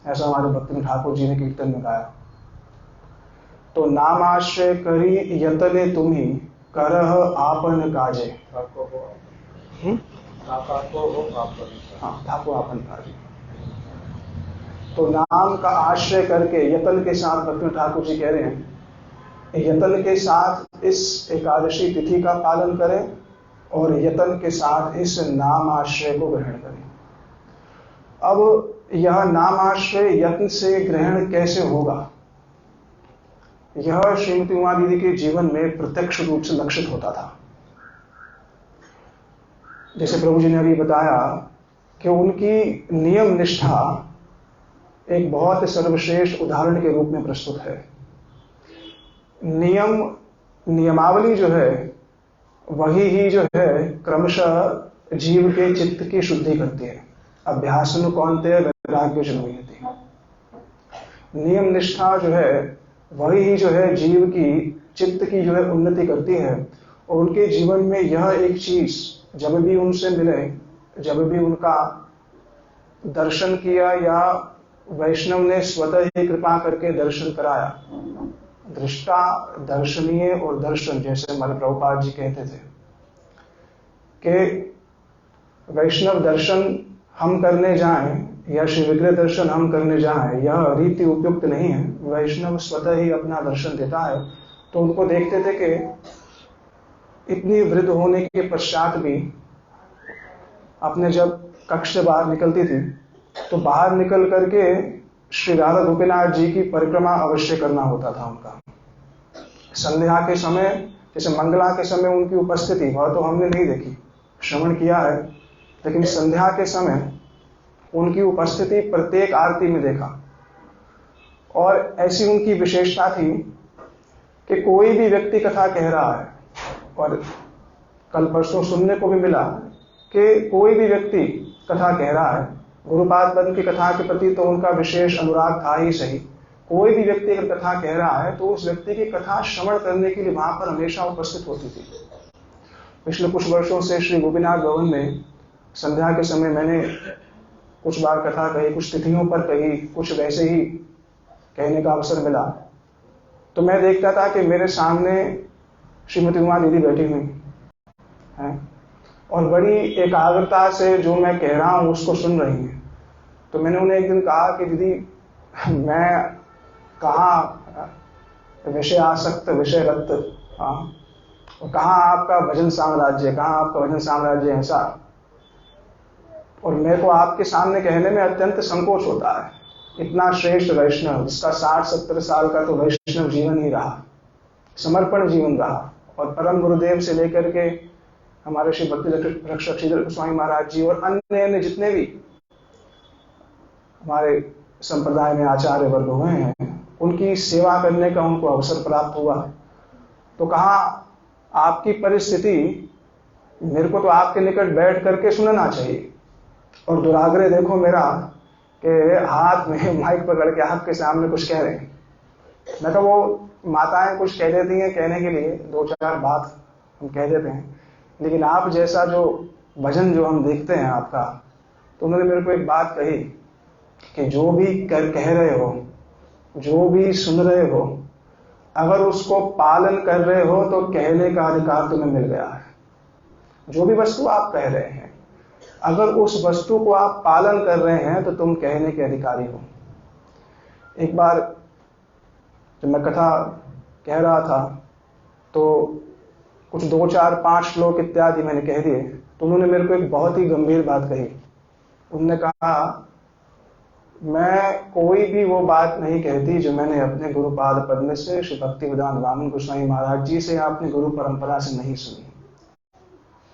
ऐसा हमारे भक्ति ठाकुर जी ने कीर्तन में गाया। तो नाम आश्रय करी यतने तुम्ही, करह आपन काजे। हाँ, ठाकुर आपन काजे। तो नाम का आश्रय करके यतन के साथ भक्ति ठाकुर जी कह रहे हैं, यतन के साथ इस एकादशी तिथि का पालन करें और यतन के साथ इस नाम आश्रय को ग्रहण करें। अब यह नाम आश्रय यत्न से ग्रहण कैसे होगा? यह श्रीमती उमा दीदी के जीवन में प्रत्यक्ष रूप से लक्षित होता था। जैसे प्रभु जी ने अभी बताया कि उनकी नियम निष्ठा एक बहुत सर्वश्रेष्ठ उदाहरण के रूप में प्रस्तुत है। नियमावली जो है वही ही जो है क्रमशः जीव के चित्त की शुद्धि करती है। अभ्यासन कौन्तेय वैराग्य जनोयति। नियम निष्ठा जो है वही ही जो है जीव की चित्त की जो है उन्नति करती है, और उनके जीवन में यह एक चीज जब भी उनसे मिले, जब भी उनका दर्शन किया या वैष्णव ने स्वतः ही कृपा करके दर्शन कराया, दृष्टा दर्शनीय और दर्शन, जैसे हमारे प्रभुपाद जी कहते थे कि वैष्णव दर्शन हम करने जाएं या श्री विग्रह दर्शन हम करने जाएं, यह रीति उपयुक्त नहीं है। वैष्णव स्वतः ही अपना दर्शन देता है। तो उनको देखते थे कि इतनी वृद्ध होने के पश्चात भी अपने जब कक्ष से बाहर निकलती थी तो बाहर निकल करके श्री राधा गोपीनाथ जी की परिक्रमा अवश्य करना होता था उनका। संध्या के समय, जैसे मंगला के समय उनकी उपस्थिति वह तो हमने नहीं देखी, श्रवण किया है, लेकिन संध्या के समय उनकी उपस्थिति प्रत्येक आरती में देखा। और ऐसी उनकी विशेषता थी कि कोई भी व्यक्ति कथा कह रहा है, और कल परसों सुनने को भी मिला कि कोई भी व्यक्ति कथा कह रहा है, गुरुपाद बंद की कथा के प्रति तो उनका विशेष अनुराग था ही सही, कोई भी व्यक्ति अगर कथा कह रहा है तो उस व्यक्ति की कथा श्रवण करने के लिए वहां पर हमेशा उपस्थित होती थी। पिछले कुछ वर्षों से श्री गोपीनाथ भवन में संध्या के समय मैंने कुछ बार कथा कही, कुछ तिथियों पर कही, कुछ वैसे ही कहने का अवसर मिला, तो मैं देखता था कि मेरे सामने श्रीमती उमा दीदी बैठी हुई हैं और बड़ी एकाग्रता से जो मैं कह रहा हूँ उसको सुन रही हैं। तो मैंने उन्हें एक दिन कहा कि दीदी, मैं कहाँ विषय आसक्त, विषय रक्त, और कहाँ आपका भजन साम्राज्य, कहाँ आपका भजन साम्राज्य ऐसा। और मेरे को आपके सामने कहने में अत्यंत संकोच होता है। इतना श्रेष्ठ वैष्णव, जिसका 60-70 साल का तो वैष्णव जीवन ही रहा, समर्पण जीवन रहा, और परम गुरुदेव से लेकर के हमारे श्री भक्ति रक्षक श्रीधर गोस्वामी महाराज जी और अन्य जितने भी हमारे संप्रदाय में आचार्य वर्ग हुए हैं, उनकी सेवा करने का उनको अवसर प्राप्त हुआ। तो कहा आपकी परिस्थिति मेरे को तो आपके निकट बैठ करके सुनना चाहिए, और दुराग्रह देखो मेरा कि हाथ में माइक पकड़ के आपके सामने कुछ कह रहे हैं। मैं तो वो माताएं कुछ कह देती हैं कहने के लिए, 2-4 बात हम कह देते हैं, लेकिन आप जैसा जो भजन जो हम देखते हैं आपका, तो उन्होंने मेरे को एक बात कही कि जो भी कह रहे हो, जो भी सुन रहे हो, अगर उसको पालन कर रहे हो तो कहने का अधिकार तुम्हें मिल गया है। जो भी वस्तु आप कह रहे हैं, अगर उस वस्तु को आप पालन कर रहे हैं तो तुम कहने के अधिकारी हो। एक बार जब मैं कथा कह रहा था तो कुछ 2-4-5 श्लोक इत्यादि मैंने कह दिए, तो उन्होंने मेरे को एक बहुत ही गंभीर बात कही। उन्होंने कहा, मैं कोई भी वो बात नहीं कहती जो मैंने अपने गुरुपाद पद्म से श्री भक्ति वेदांत वामन गोस्वामी महाराज जी से अपनी गुरु परंपरा से नहीं सुनी,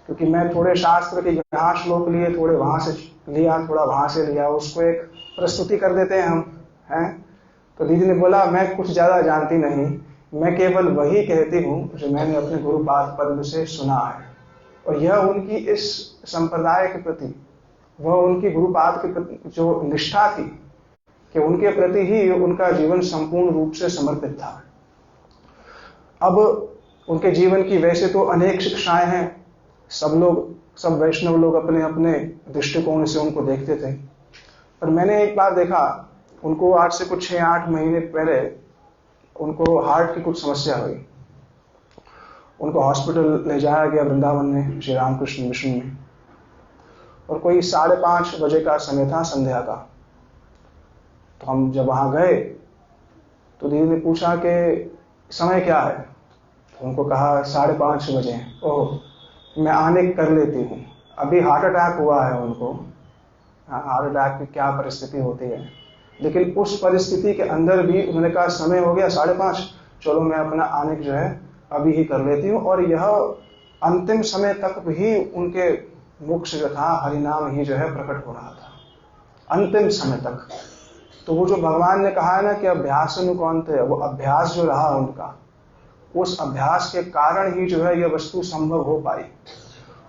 क्योंकि मैं थोड़े शास्त्र के यहाँ श्लोक लिए, थोड़े वहां से लिया, थोड़ा वहां से लिया, उसको एक प्रस्तुति कर देते हैं हम, हैं। तो दीदी ने बोला, मैं कुछ ज्यादा जानती नहीं, मैं केवल वही कहती हूँ जो मैंने अपने गुरुपाद पद्म से सुना है। और यह उनकी इस संप्रदाय के प्रति, वह उनकी गुरुपाद के प्रति जो निष्ठा थी कि उनके प्रति ही उनका जीवन संपूर्ण रूप से समर्पित था। अब उनके जीवन की वैसे तो अनेक शिक्षाएं हैं, सब वैष्णव लोग अपने अपने दृष्टिकोण से उनको देखते थे, पर मैंने एक बार देखा उनको, आज से कुछ 6-8 महीने पहले उनको हार्ट की कुछ समस्या हुई। उनको हॉस्पिटल ले जाया गया वृंदावन में, श्री रामकृष्ण मिशन में, और कोई 5:30 बजे का समय था, संध्या का। तो हम जब वहां गए तो दीदी ने पूछा कि समय क्या है, तो उनको कहा 5:30 बजे हैं। ओह, मैं आने कर लेती हूँ। अभी हार्ट अटैक हुआ है उनको। हार्ट अटैक की क्या परिस्थिति होती है, लेकिन उस परिस्थिति के अंदर भी उन्होंने कहा समय हो गया 5:30, चलो मैं अपना आने जो है अभी ही कर लेती हूँ। और यह अंतिम समय तक भी उनके मुख से जो था हरिनाम ही जो है प्रकट हो रहा था, अंतिम समय तक। तो वो जो भगवान ने कहा है ना कि अभ्यास अनुकौंत है, वो अभ्यास जो रहा उनका, उस अभ्यास के कारण ही जो है यह वस्तु संभव हो पाई।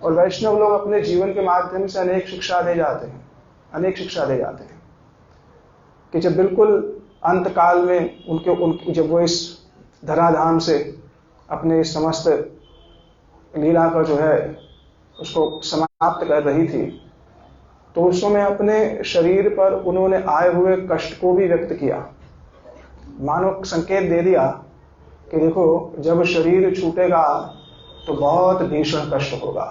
और वैष्णव लोग अपने जीवन के माध्यम से अनेक शिक्षा दे जाते हैं, अनेक शिक्षा दे जाते हैं कि जब बिल्कुल अंत काल में उनकी जब वो इस धराधाम से अपने समस्त लीला का जो है उसको समाप्त कर रही थी, तो उस समय अपने शरीर पर उन्होंने आए हुए कष्ट को भी व्यक्त किया। मानो संकेत दे दिया कि देखो, जब शरीर छूटेगा तो बहुत भीषण कष्ट होगा।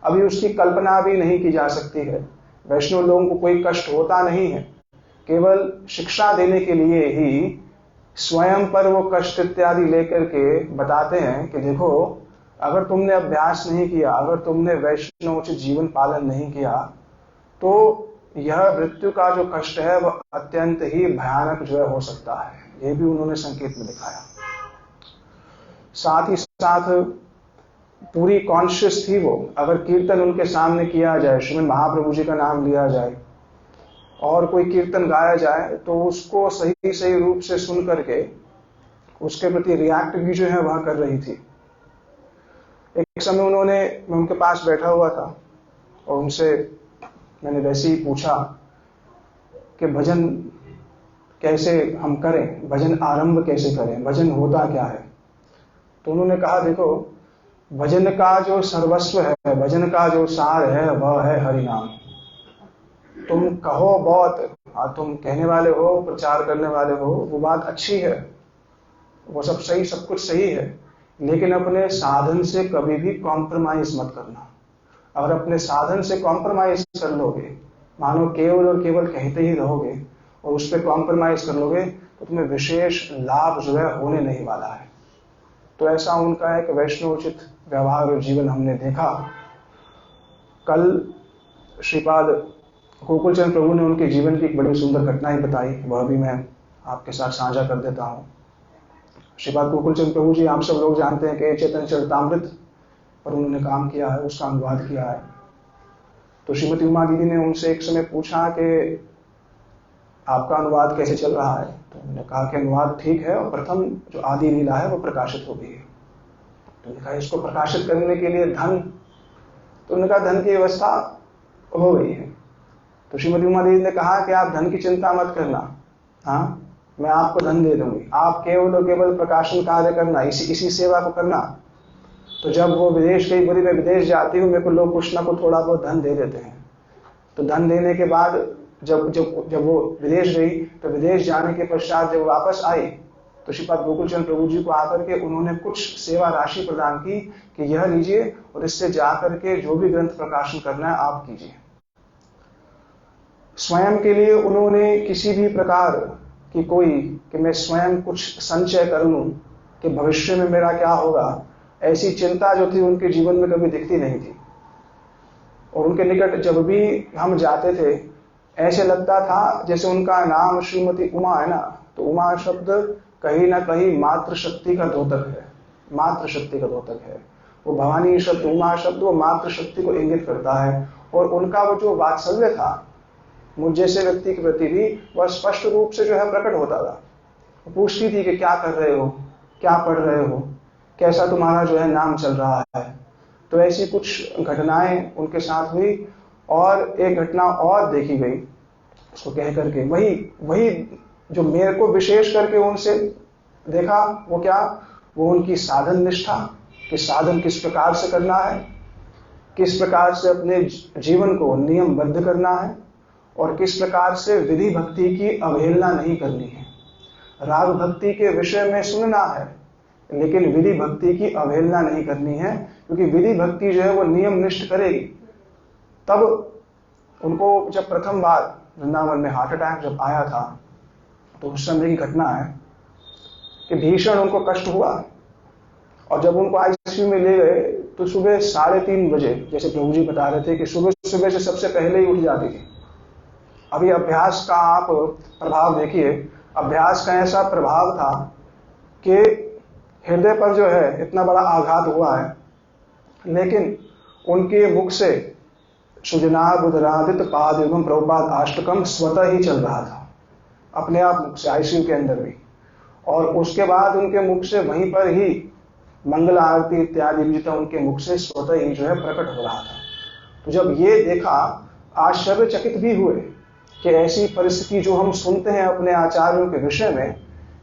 अभी उसकी कल्पना भी नहीं की जा सकती है। वैष्णव लोगों को कोई कष्ट होता नहीं है, केवल शिक्षा देने के लिए ही स्वयं पर वो कष्ट इत्यादि लेकर के बताते हैं कि देखो, अगर तुमने अभ्यास नहीं किया, अगर तुमने वैष्णवोचित जीवन पालन नहीं किया, तो यह मृत्यु का जो कष्ट है वह अत्यंत ही भयानक जो है हो सकता है। ये भी उन्होंने संकेत में दिखाया। साथ ही साथ पूरी कॉन्शियस थी वो। अगर कीर्तन उनके सामने किया जाए, श्रीमद् महाप्रभु जी का नाम लिया जाए और कोई कीर्तन गाया जाए, तो उसको सही सही रूप से सुन करके उसके प्रति रिएक्ट भी जो है वह कर रही थी। एक समय मैं उनके पास बैठा हुआ था और उनसे मैंने वैसे ही पूछा कि भजन कैसे हम करें, भजन आरंभ कैसे करें, भजन होता क्या है। तो उन्होंने कहा, देखो, भजन का जो सर्वस्व है, भजन का जो सार है, वह है हरि नाम। तुम कहो बहुत, तुम कहने वाले हो, प्रचार करने वाले हो, वो बात अच्छी है, वो सब सही, सब कुछ सही है, लेकिन अपने साधन से कभी भी कॉम्प्रोमाइज मत करना। अगर अपने साधन से कॉम्प्रोमाइज कर लोगे, मानो केवल और केवल कहते ही रहोगे और उस पर कॉम्प्रोमाइज कर लोगे, तो तुम्हें विशेष लाभ जो है होने नहीं वाला है। तो ऐसा उनका एक वैष्णवोचित व्यवहार और जीवन हमने देखा। कल श्रीपाद गोकुलचंद प्रभु ने उनके जीवन की एक बड़ी सुंदर घटना ही बताई, वह भी मैं आपके साथ साझा कर देता हूँ। श्रीपाद गोकुलचंद प्रभु जी, आप सब लोग जानते हैं कि चैतन्य चरितामृत पर उन्होंने काम किया है, उसका अनुवाद किया है। तो श्रीमती उमा दीदी ने उनसे एक समय पूछा कि आपका अनुवाद कैसे चल रहा है। तो उन्होंने कहा कि अनुवाद ठीक है और प्रथम जो आदि लीला है वो प्रकाशित हो गई है। तो उन्होंने कहा इसको प्रकाशित करने के लिए धन, तो उन्होंने कहा धन की व्यवस्था हो गई है। तो श्रीमती उमा देवी ने कहा कि आप धन की चिंता मत करना, हाँ मैं आपको धन दे दूंगी, आप केवल और केवल प्रकाशन कार्य करना, इसी सेवा को करना। तो जब वो विदेश गई, बोली मैं विदेश जाती हूँ, मेरे को लोग कुछ ना कुछ थोड़ा बहुत धन दे देते हैं। तो धन देने के बाद जब वो विदेश गई, तो विदेश जाने के पश्चात जब वापस आई, तो श्रीपाद गोकुलचंद प्रभु जी को आकर के उन्होंने कुछ सेवा राशि प्रदान की कि यह लीजिए और इससे जाकर के जो भी ग्रंथ प्रकाशन करना है आप कीजिए। स्वयं के लिए उन्होंने किसी भी प्रकार की कि मैं स्वयं कुछ संचय कर लूं कि भविष्य में मेरा क्या होगा, ऐसी चिंता जो थी उनके जीवन में कभी दिखती नहीं थी। और उनके निकट जब भी हम जाते थे, ऐसे लगता था जैसे उनका नाम श्रीमती उमा है ना, तो उमा शब्द कहीं ना कहीं मातृ शक्ति का द्योतक है, मातृ शक्ति का द्योतक है। वो भवानी शब्द, उमा शब्द वो मातृ शक्ति को इंगित करता है। और उनका वो जो वात्सल्य था मुझ जैसे व्यक्ति के प्रति भी, वह स्पष्ट रूप से जो है प्रकट होता था। वो पूछती थी कि क्या कर रहे हो, क्या पढ़ रहे हो, कैसा तुम्हारा जो है नाम चल रहा है। तो ऐसी कुछ घटनाएं उनके साथ हुई। और एक घटना और देखी गई, उसको कह करके वही जो मेरे को विशेष करके उनसे देखा, वो क्या, वो उनकी साधन निष्ठा, कि साधन किस प्रकार से करना है, किस प्रकार से अपने जीवन को नियमबद्ध करना है, और किस प्रकार से विधि भक्ति की अवहेलना नहीं करनी है। राग भक्ति के विषय में सुनना है, लेकिन विधि भक्ति की अवहेलना नहीं करनी है, क्योंकि विधि भक्ति जो है वो नियम निष्ठ करेगी। तब उनको जब प्रथम बार वृंदावन में हार्ट अटैक जब आया था, तो उस समय की घटना है कि भीषण उनको कष्ट हुआ। और जब उनको आईसीयू में ले गए, तो सुबह 3:30 बजे, जैसे प्रभु जी बता रहे थे कि सुबह सुबह से सबसे पहले ही उठ जाती थी। अभी अभ्यास का आप प्रभाव देखिए, अभ्यास का ऐसा प्रभाव था कि हृदय पर जो है इतना बड़ा आघात हुआ है, लेकिन उनके मुख से सुजनाबुदरादित पादयुगम प्रभुपाद अष्टकम स्वतः ही चल रहा था, अपने आप मुख से, आईसीयू के अंदर भी। और उसके बाद उनके मुख से वहीं पर ही मंगल आरती इत्यादि भी तो उनके मुख से स्वतः ही जो है प्रकट हो रहा था। तो जब ये देखा, आश्चर्यचकित भी हुए कि ऐसी परिस्थिति जो हम सुनते हैं अपने आचार्यों के विषय में,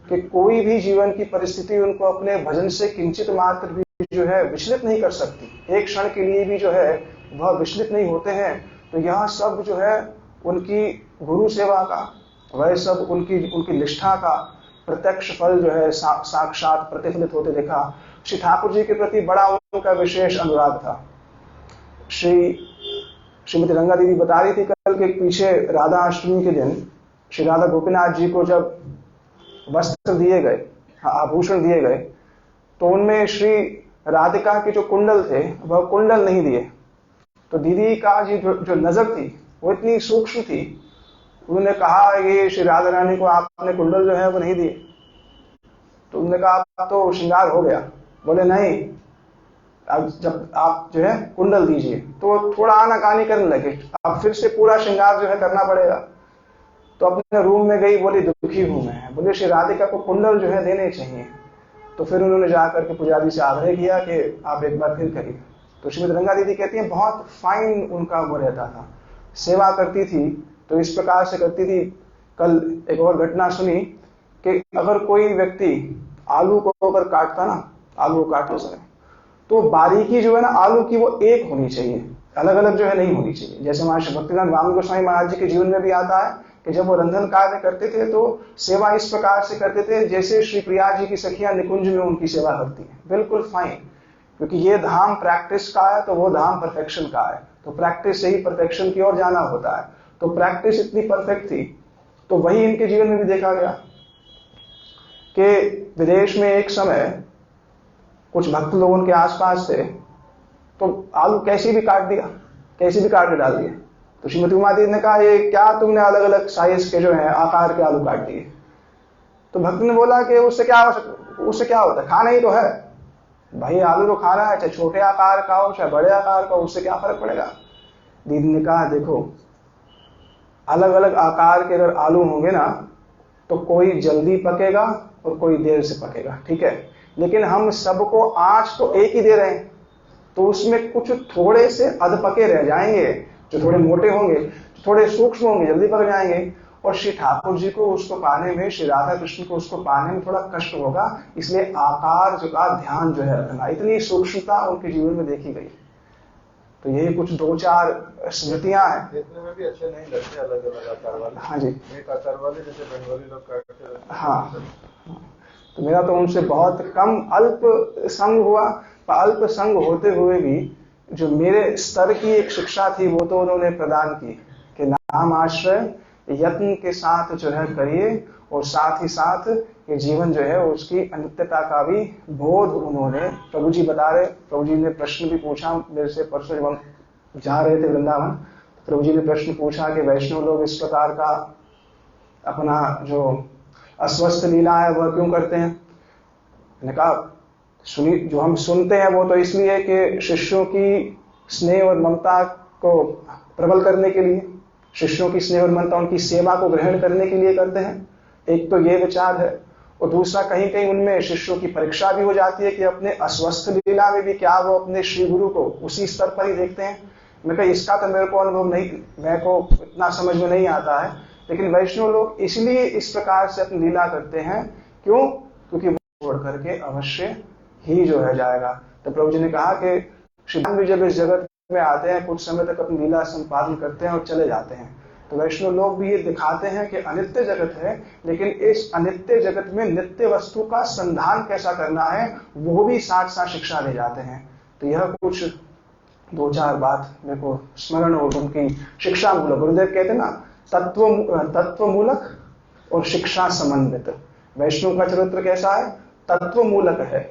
कि कोई भी जीवन की परिस्थिति उनको अपने भजन से किंचित मात्र भी जो है विचलित नहीं कर सकती, एक क्षण के लिए भी जो है वह विचलित नहीं होते हैं। तो यह सब जो है उनकी गुरु सेवा का, वह सब उनकी निष्ठा का प्रत्यक्ष फल जो है साक्षात प्रतिफलित होते देखा। श्री ठाकुर जी के प्रति बड़ा उनका विशेष अनुराग था। श्रीमती रंगा दीदी बता रही थी कल के पीछे, राधा अष्टमी के दिन श्री राधा गोपीनाथ जी को जब वस्त्र दिए गए, आभूषण दिए गए, तो उनमें श्री राधिका के जो कुंडल थे वह कुंडल नहीं दिए। तो दीदी का जी जो नजर थी वो इतनी सूक्ष्म थी, उन्होंने कहा ये श्री राधा रानी को आपने कुंडल जो है वो नहीं दिए। तो उन्होंने कहा तो श्रृंगार हो गया। बोले नहीं, अब जब आप जो है कुंडल दीजिए। तो थोड़ा आनाकानी करने लगे, अब फिर से पूरा श्रृंगार जो है करना पड़ेगा। तो अपने रूम में गई, बोली दुखी हूं मैं, बोले श्री राधिका को कुंडल जो है देने चाहिए। तो फिर उन्होंने जाकर के पुजारी से आग्रह किया कि आप एक बार फिर करिए। तो श्रीमती रंगा दीदी कहती हैं बहुत फाइन उनका वो रहता था, सेवा करती थी तो इस प्रकार से करती थी। कल एक और घटना सुनी कि अगर कोई व्यक्ति आलू को अगर काटता ना, आलू को काटते समय, तो बारीकी जो है ना आलू की वो एक होनी चाहिए, अलग अलग जो है नहीं होनी चाहिए। जैसे हमारे श्री भक्तिवेदांत वामन गोस्वामी महाराज जी के जीवन में भी आता है कि जब वो रंधन कार्य करते थे तो सेवा इस प्रकार से करते थे जैसे श्री प्रिया जी की सखियां निकुंज में उनकी सेवा करती है, बिल्कुल फाइन। क्योंकि ये धाम प्रैक्टिस का है तो वो धाम परफेक्शन का है, तो प्रैक्टिस से ही परफेक्शन की ओर जाना होता है। तो प्रैक्टिस इतनी परफेक्ट थी, तो वही इनके जीवन में भी देखा गया कि विदेश में एक समय कुछ भक्त लोग उनके आसपास थे, तो आलू कैसे भी काट दिया, कैसे भी काट के डाल दिया। तो श्रीमती उमा देवी ने कहा ये क्या तुमने अलग अलग साइज के जो है आकार के आलू काट दिए। तो भक्त ने बोला कि उससे क्या होता है, खाना ही तो है भाई, आलू तो खाना है, चाहे छोटे आकार का हो चाहे बड़े आकार का हो, उससे क्या फर्क पड़ेगा। दीदी ने कहा देखो अलग अलग आकार के अगर आलू होंगे ना तो कोई जल्दी पकेगा और कोई देर से पकेगा, ठीक है, लेकिन हम सबको आंच तो एक ही दे रहे हैं, तो उसमें कुछ थोड़े से अध पके रह जाएंगे, जो थोड़े मोटे होंगे, थोड़े सूक्ष्म होंगे, जल्दी पक जाएंगे। और श्री ठाकुर जी को उसको पाने में, श्री राधा कृष्ण को उसको पाने में थोड़ा कष्ट होगा, इसलिए आकार जो का ध्यान जो है रखना, इतनी सूक्ष्मता उनके जीवन में देखी गई। तो यही कुछ 2-4 स्मृतियां हैं। देखने में भी अच्छे नहीं लगते अलग अलग आकार वाले। हाँ जी, एक आकार वाले जैसे बंगाली लोग काटते हैं। हाँ, तो मेरा तो उनसे बहुत कम अल्प संग हुआ, पर अल्प संग होते हुए भी जो मेरे स्तर की एक शिक्षा थी वो तो उन्होंने प्रदान की कि नाम आश्रय यत्न के साथ जो है करिए, और साथ ही साथ ये जीवन जो है उसकी अनित्यता का भी बोध उन्होंने, प्रभु जी बता रहे, प्रभु जी ने प्रश्न भी पूछा मेरे से परसों जब हम जा रहे थे वृंदावन, प्रभु जी ने प्रश्न पूछा कि वैष्णव लोग इस प्रकार का अपना जो अस्वस्थ लीला है वह क्यों करते हैं। मैंने कहा सुनी, जो हम सुनते हैं वो तो इसलिए कि शिष्यों की स्नेह और ममता को प्रबल करने के लिए, शिष्यों की स्नेह और ममता उनकी सेवा को ग्रहण करने के लिए करते हैं, एक तो ये विचार है। और दूसरा कहीं कहीं उनमें शिष्यों की परीक्षा भी हो जाती है कि अपने अस्वस्थ लीला में भी क्या वो अपने श्री गुरु को उसी स्तर पर ही देखते हैं। मैं कहा इसका तो मेरे को अनुभव नहीं, मेरे को इतना समझ में नहीं आता है, लेकिन वैष्णव लोग इसलिए इस प्रकार से अपनी लीला करते हैं, क्यों, क्योंकि वो छोड़ करके अवश्य ही जो है जाएगा। तो प्रभु जी ने कहा कि श्री भगवान भी जब इस जगत में आते हैं कुछ समय तक अपनी लीला संपादन करते हैं और चले जाते हैं। तो वैष्णव लोग भी ये दिखाते हैं कि अनित्य जगत है, लेकिन इस अनित्य जगत में नित्य वस्तु का संधान कैसा करना है वो भी साथ साथ शिक्षा दे जाते हैं। तो यह कुछ 2-4 बात मेरे को स्मरण हो उनकी शिक्षा मूलक, गुरुदेव कहते हैं ना तत्व मूलक और शिक्षा समन्वित। वैष्णव का चरित्र कैसा है, तत्व मूलक है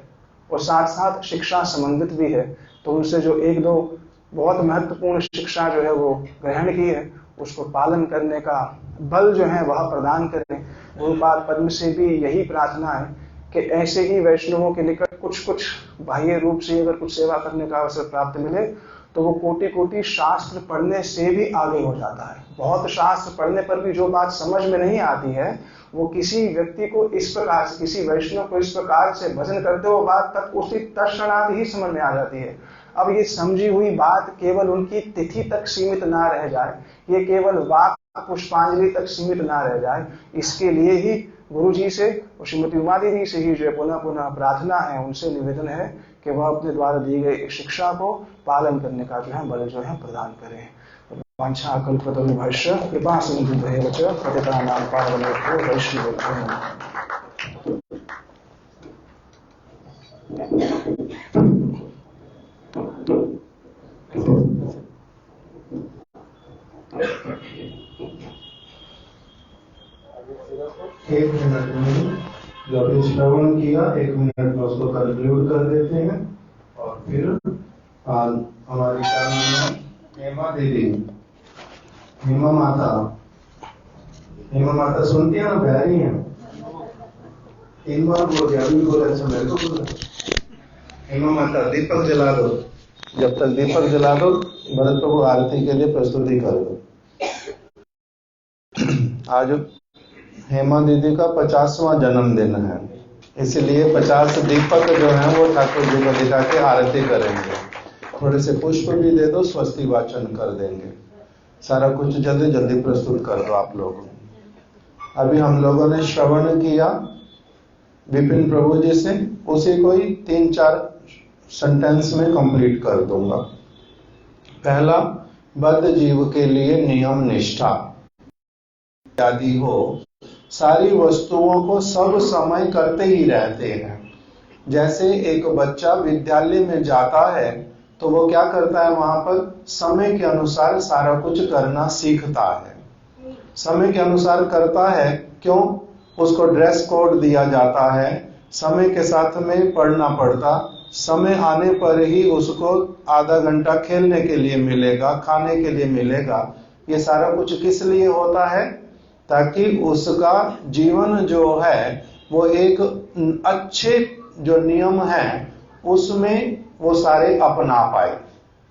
और साथ साथ शिक्षा समन्वित भी है। तो उनसे जो 1-2 बहुत महत्वपूर्ण शिक्षा जो है वो ग्रहण की है, उसको पालन करने का बल जो है वह प्रदान करें। गुरुपाद पद्म से भी यही प्रार्थना है कि ऐसे ही वैष्णवों के निकट कुछ बाह्य रूप से अगर कुछ सेवा करने का अवसर प्राप्त मिले तो वो कोटि शास्त्र पढ़ने से भी आगे हो जाता है। बहुत शास्त्र पढ़ने पर भी जो बात समझ में नहीं आती है वो किसी व्यक्ति को इस प्रकार से, किसी वैष्णव को इस प्रकार से भजन करते हो बात तक उसी तत्क्षणात ही समझ में आ जाती है। अब ये समझी हुई बात केवल उनकी तिथि तक सीमित ना रह जाए, ये केवल वाक पुष्पांजलि तक सीमित ना रह जाए, इसके लिए ही गुरु जी से और श्रीमती उमा देवी से ही जो पुनः पुनः प्रार्थना है, उनसे निवेदन है कि वह अपने द्वारा दी गई शिक्षा को पालन करने का जो है बल जो है प्रदान करें। वांछा कल्पतरुभ्यश्च कृपा सिंधुभ्येव च पतितानां पावनेभ्यो वैष्णवेभ्यो नमः। एक मिनट में जो अभी श्रवण किया 1 मिनट में उसको कंक्लूड कर देते हैं और फिर हमारी हेमा दीदी, हेमा माता सुनती है ना, बहरी है, 3 बार बोल दिया, अभी बोले अच्छा मेरे को बोला। हेमा माता दीपक जला दो, जब तक दीपक जला दो भरत प्रभु आरती के लिए प्रस्तुति कर दो। आज हेमा दीदी का 50वां जन्मदिन है, इसलिए 50 दीपक जो है वो ठाकुर जी को दिखा के आरती करेंगे। थोड़े से पुष्प भी दे दो, स्वस्ति वाचन कर देंगे। सारा कुछ जल्दी जल्दी प्रस्तुत कर दो आप लोग। अभी हम लोगों ने श्रवण किया विपिन प्रभु जी से, उसी को ही 3-4 सेंटेंस में कंप्लीट कर दूंगा। पहला, बद्ध जीव के लिए नियम निष्ठा इत्यादि हो, सारी वस्तुओं को सब समय करते ही रहते हैं। जैसे एक बच्चा विद्यालय में जाता है तो वो क्या करता है, वहां पर समय के अनुसार सारा कुछ करना सीखता है। समय के अनुसार करता है, क्यों? उसको ड्रेस कोड दिया जाता है, समय के साथ में पढ़ना पड़ता, समय आने पर ही उसको आधा घंटा खेलने के लिए मिलेगा, खाने के लिए मिलेगा। ये सारा कुछ किस लिए होता है? ताकि उसका जीवन जो है वो एक अच्छे जो नियम है उसमें वो सारे अपना पाए।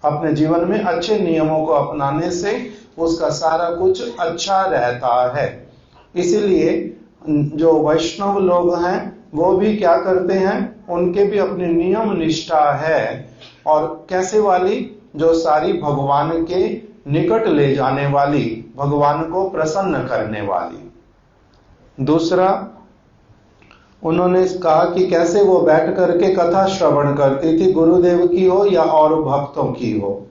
अपने जीवन में अच्छे नियमों को अपनाने से उसका सारा कुछ अच्छा रहता है। इसीलिए जो वैष्णव लोग हैं वो भी क्या करते हैं, उनके भी अपने नियम निष्ठा है। और कैसे वाली? जो सारी भगवान के निकट ले जाने वाली, भगवान को प्रसन्न करने वाली। दूसरा, उन्होंने कहा कि कैसे वो बैठ करके कथा श्रवण करती थी, गुरुदेव की हो या और भक्तों की हो,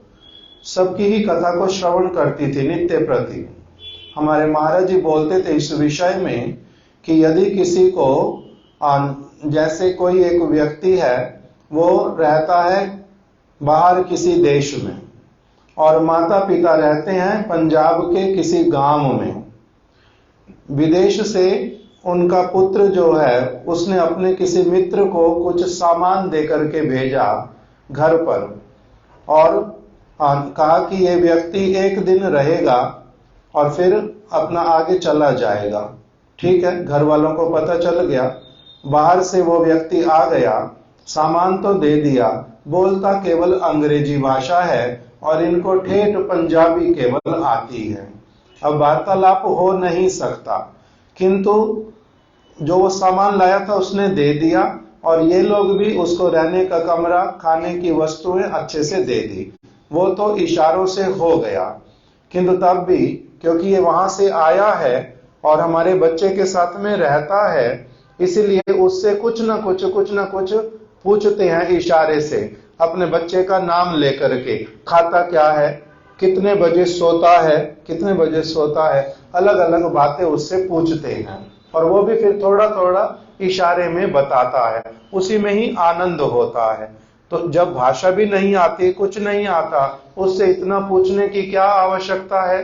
सबकी ही कथा को श्रवण करती थी नित्य प्रति। हमारे महाराज जी बोलते थे इस विषय में कि यदि किसी को जैसे कोई एक व्यक्ति है, वो रहता है बाहर किसी देश में और माता पिता रहते हैं पंजाब के किसी गांव में। विदेश से उनका पुत्र जो है उसने अपने किसी मित्र को कुछ सामान दे करके भेजा घर पर और कहा कि ये व्यक्ति एक दिन रहेगा और फिर अपना आगे चला जाएगा। ठीक है, घर वालों को पता चल गया, बाहर से वो व्यक्ति आ गया, सामान तो दे दिया, बोलता केवल अंग्रेजी भाषा है और इनको ठेठ पंजाबी केवल आती है। अब वार्तालाप हो नहीं सकता, किंतु जो वो सामान लाया था उसने दे दिया और ये लोग भी उसको रहने का कमरा, खाने की वस्तुएं अच्छे से दे दी। वो तो इशारों से हो गया, किंतु तब भी क्योंकि ये वहां से आया है और हमारे बच्चे के साथ में रहता है, इसीलिए उससे कुछ ना कुछ पूछते हैं इशारे से। अपने बच्चे का नाम लेकर के, खाता क्या है, कितने बजे सोता है, अलग अलग बातें उससे पूछते हैं और वो भी फिर थोड़ा थोड़ा इशारे में बताता है, उसी में ही आनंद होता है। तो जब भाषा भी नहीं आती, कुछ नहीं आता, उससे इतना पूछने की क्या आवश्यकता है?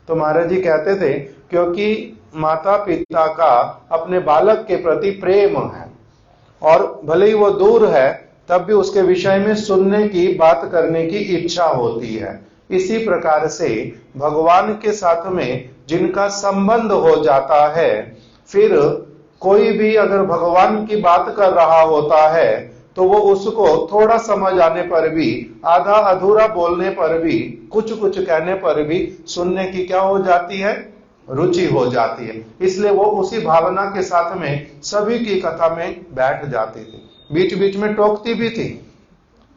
तो महाराज जी कहते थे क्योंकि माता पिता का अपने बालक के प्रति प्रेम है और भले ही वो दूर है तब भी उसके विषय में सुनने की, बात करने की इच्छा होती है। इसी प्रकार से भगवान के साथ में जिनका संबंध हो जाता है, फिर कोई भी अगर भगवान की बात कर रहा होता है तो वो उसको थोड़ा समझ आने पर भी, आधा अधूरा बोलने पर भी, कुछ कहने पर भी सुनने की क्या हो जाती है, रुचि हो जाती है। इसलिए वो उसी भावना के साथ में सभी की कथा में बैठ जाती थी। बीच बीच में टोकती भी थी,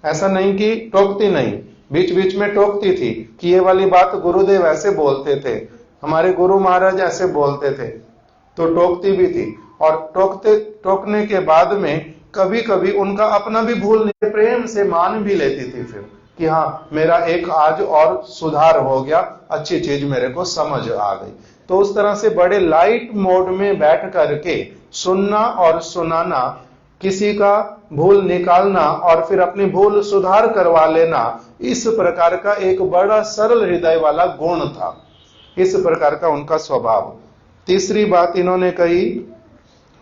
ऐसा नहीं कि टोकती नहीं, बीच बीच में टोकती थी कि ये वाली बात गुरुदेव ऐसे बोलते थे, हमारे गुरु महाराज ऐसे बोलते थे, तो टोकती भी थी। और टोकने के बाद में कभी कभी उनका अपना भी भूल नहीं, प्रेम से मान भी लेती थी फिर कि हाँ मेरा एक आज और सुधार हो गया, अच्छी चीज मेरे को समझ आ गई। तो उस तरह से बड़े लाइट मोड में बैठ करके सुनना और सुनाना, किसी का भूल निकालना और फिर अपनी भूल सुधार करवा लेना, इस प्रकार का एक बड़ा सरल हृदय वाला गुण था, इस प्रकार का उनका स्वभाव। तीसरी बात इन्होंने कही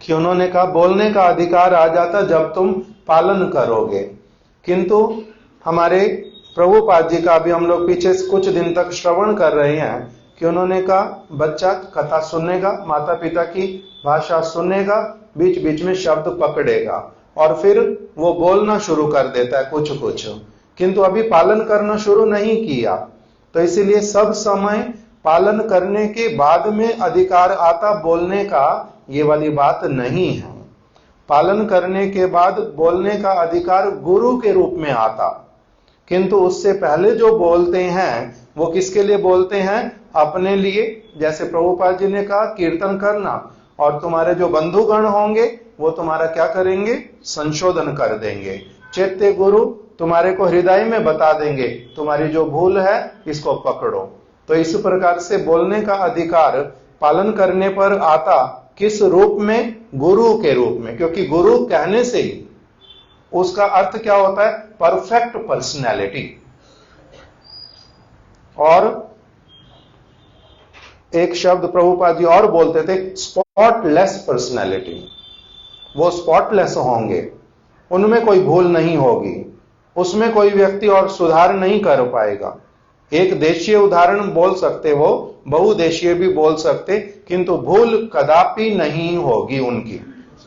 कि उन्होंने कहा बोलने का अधिकार आ जाता जब तुम पालन करोगे। किंतु हमारे प्रभुपाद जी का भी हम लोग पीछे कुछ दिन तक श्रवण कर रहे हैं कि उन्होंने कहा बच्चा कथा सुनेगा, माता पिता की भाषा सुनेगा, बीच बीच में शब्द पकड़ेगा और फिर वो बोलना शुरू कर देता है कुछ, किंतु अभी पालन करना शुरू नहीं किया। तो इसीलिए सब समय पालन करने के बाद में अधिकार आता बोलने का, ये वाली बात नहीं है। पालन करने के बाद बोलने का अधिकार गुरु के रूप में आता, किंतु उससे पहले जो बोलते हैं वो किसके लिए बोलते हैं? अपने लिए। जैसे प्रभुपाद जी ने कहा कीर्तन करना, और तुम्हारे जो बंधुगण होंगे वो तुम्हारा क्या करेंगे? संशोधन कर देंगे चैत्य गुरु तुम्हारे को हृदय में बता देंगे, तुम्हारी जो भूल है इसको पकड़ो। तो इस प्रकार से बोलने का अधिकार पालन करने पर आता किस रूप में? गुरु के रूप में, क्योंकि गुरु कहने से ही उसका अर्थ क्या होता है? Perfect personality. और एक शब्द प्रभुपाद जी और बोलते थे, स्पॉटलेस पर्सनैलिटी। वो स्पॉटलेस होंगे, उनमें कोई भूल नहीं होगी, उसमें कोई व्यक्ति और सुधार नहीं कर पाएगा। एक देशीय उदाहरण बोल सकते हो, बहुदेशीय भी बोल सकते, किंतु भूल कदापि नहीं होगी उनकी,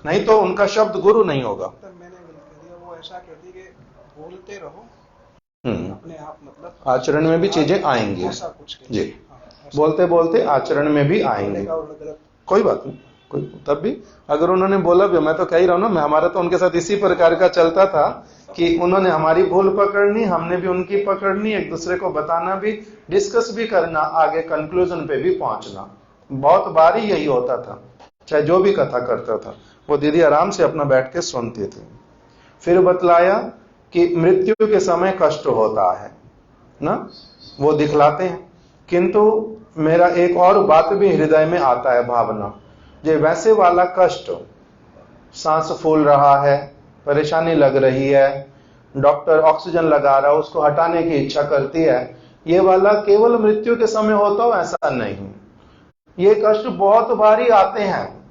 नहीं तो उनका शब्द गुरु नहीं होगा। वो ऐसा कहती कि बोलते रहो अपने आप, मतलब आचरण में भी चीजें आएंगी। ऐसा कुछ जी, बोलते बोलते आचरण में भी आएंगे, कोई बात नहीं। कोई तब भी अगर उन्होंने बोला भी, मैं तो कह ही रहा हूं ना, हमारा तो उनके साथ इसी प्रकार का चलता था कि उन्होंने हमारी भूल पकड़नी, हमने भी उनकी पकड़नी, एक दूसरे को बताना भी, डिस्कस भी करना, आगे कंक्लूजन पे भी पहुंचना। बहुत बार ही यही होता था, चाहे जो भी कथा करता था वो दीदी आराम से अपना बैठ के सुनते थे। फिर बतलाया कि मृत्यु के समय कष्ट होता है ना, वो दिखलाते हैं, किंतु मेरा एक और बात भी हृदय में आता है, भावना, जो वैसे वाला कष्ट, सांस फूल रहा है, परेशानी लग रही है, डॉक्टर ऑक्सीजन लगा रहा है, उसको हटाने की इच्छा करती है, ये वाला केवल मृत्यु के समय होता हो ऐसा नहीं। ये कष्ट बहुत बारी आते हैं,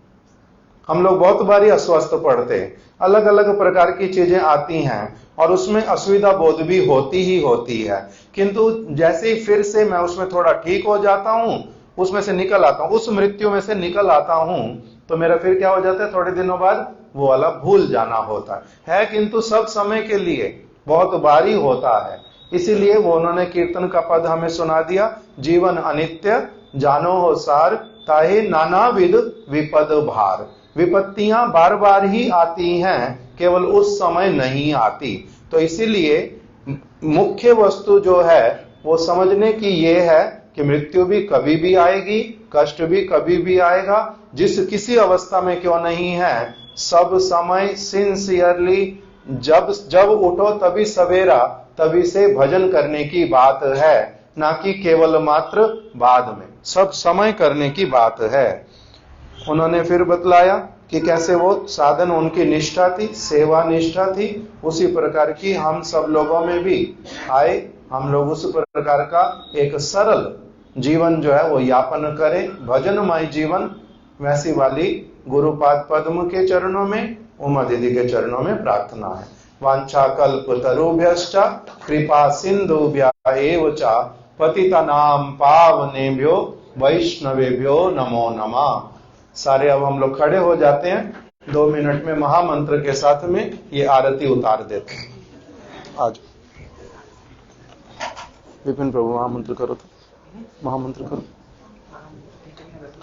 हम लोग बहुत बारी अस्वस्थ पड़ते, अलग अलग प्रकार की चीजें आती हैं और उसमें असुविधा बोध भी होती ही होती है, किंतु जैसे ही फिर से मैं उसमें थोड़ा ठीक हो जाता हूं, उसमें से निकल आता हूं, उस मृत्यु में से निकल आता हूं, तो मेरा फिर क्या हो जाता है, थोड़े दिनों बाद वो वाला भूल जाना होता है, किंतु सब समय के लिए, बहुत बारी होता है। इसीलिए वो उन्होंने कीर्तन का पद हमें सुना दिया, जीवन अनित्य जानो हो सार, ताहे नानाविध विपद भार। विपत्तियां बार बार ही आती हैं, केवल उस समय नहीं आती। तो इसीलिए मुख्य वस्तु जो है वो समझने की ये है कि मृत्यु भी कभी भी आएगी, कष्ट भी कभी भी आएगा, जिस किसी अवस्था में क्यों नहीं है, सब समय सिंसियरली जब उठो तभी सवेरा, तभी से भजन करने की बात है, ना कि केवल मात्र बाद में, सब समय करने की बात है। उन्होंने फिर बतलाया कि कैसे वो साधन, उनकी निष्ठा थी, सेवा निष्ठा थी, उसी प्रकार की हम सब लोगों में भी आए, हम लोग उस प्रकार का एक सरल जीवन जो है वो यापन करें, भजनमय जीवन। वैसी वाली गुरुपाद पद्म के चरणों में, उमा दीदी के चरणों में प्रार्थना है। वांछा कल्प तरुभ्यश्च कृपा सिंधुभ्यः च पतितानां पावनेभ्यो वैष्णवेभ्यो नमो नमः। सारे अब हम लोग खड़े हो जाते हैं, 2 मिनट में महामंत्र के साथ में ये आरती उतार देते हैं। आज विपिन प्रभु महामंत्र करो, तो महामंत्र करो,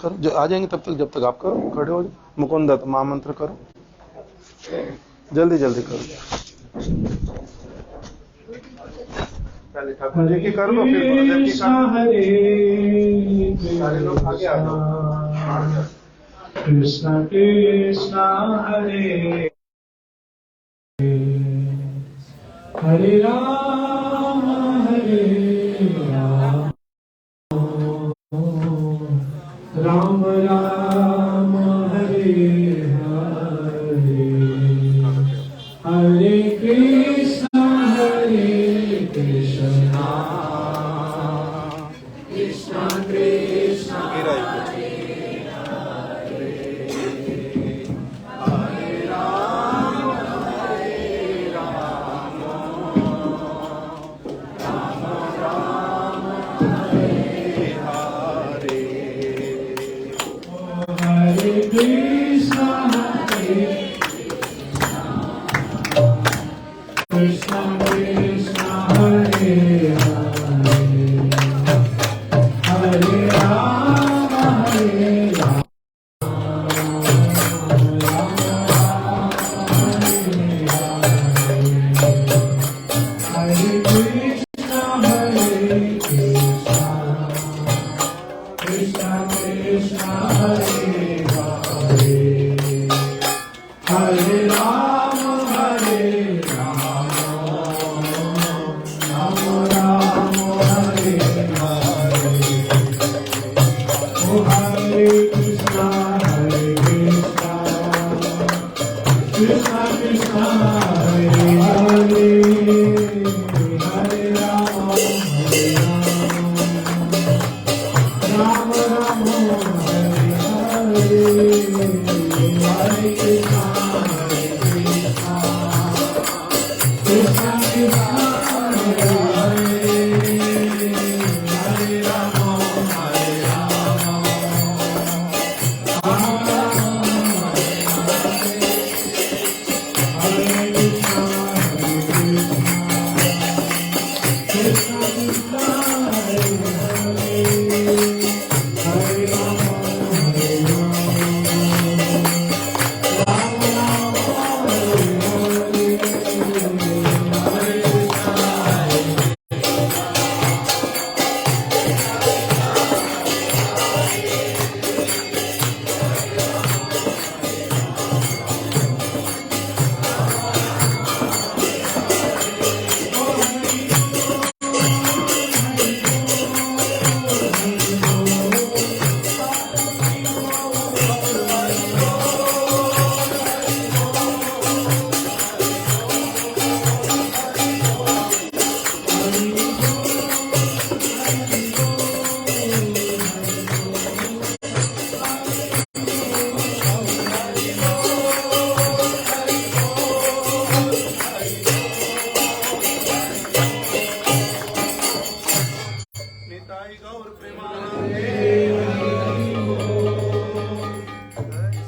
करो जो आ जाएंगे तब तक, जब तक आप करो, खड़े हो जाओ। मुकुंद महामंत्र करो, जल्दी जल्दी करो। पहले ठाकुर जी की कर दो, फिर गुरुदेव की कर दो, सारे लोग आगे आ जाओ। कृष्ण कृष्ण हरे हरे राम राम राम हरे हरे, हरे कृष्ण कृष्ण कृष्ण हरे राम हरे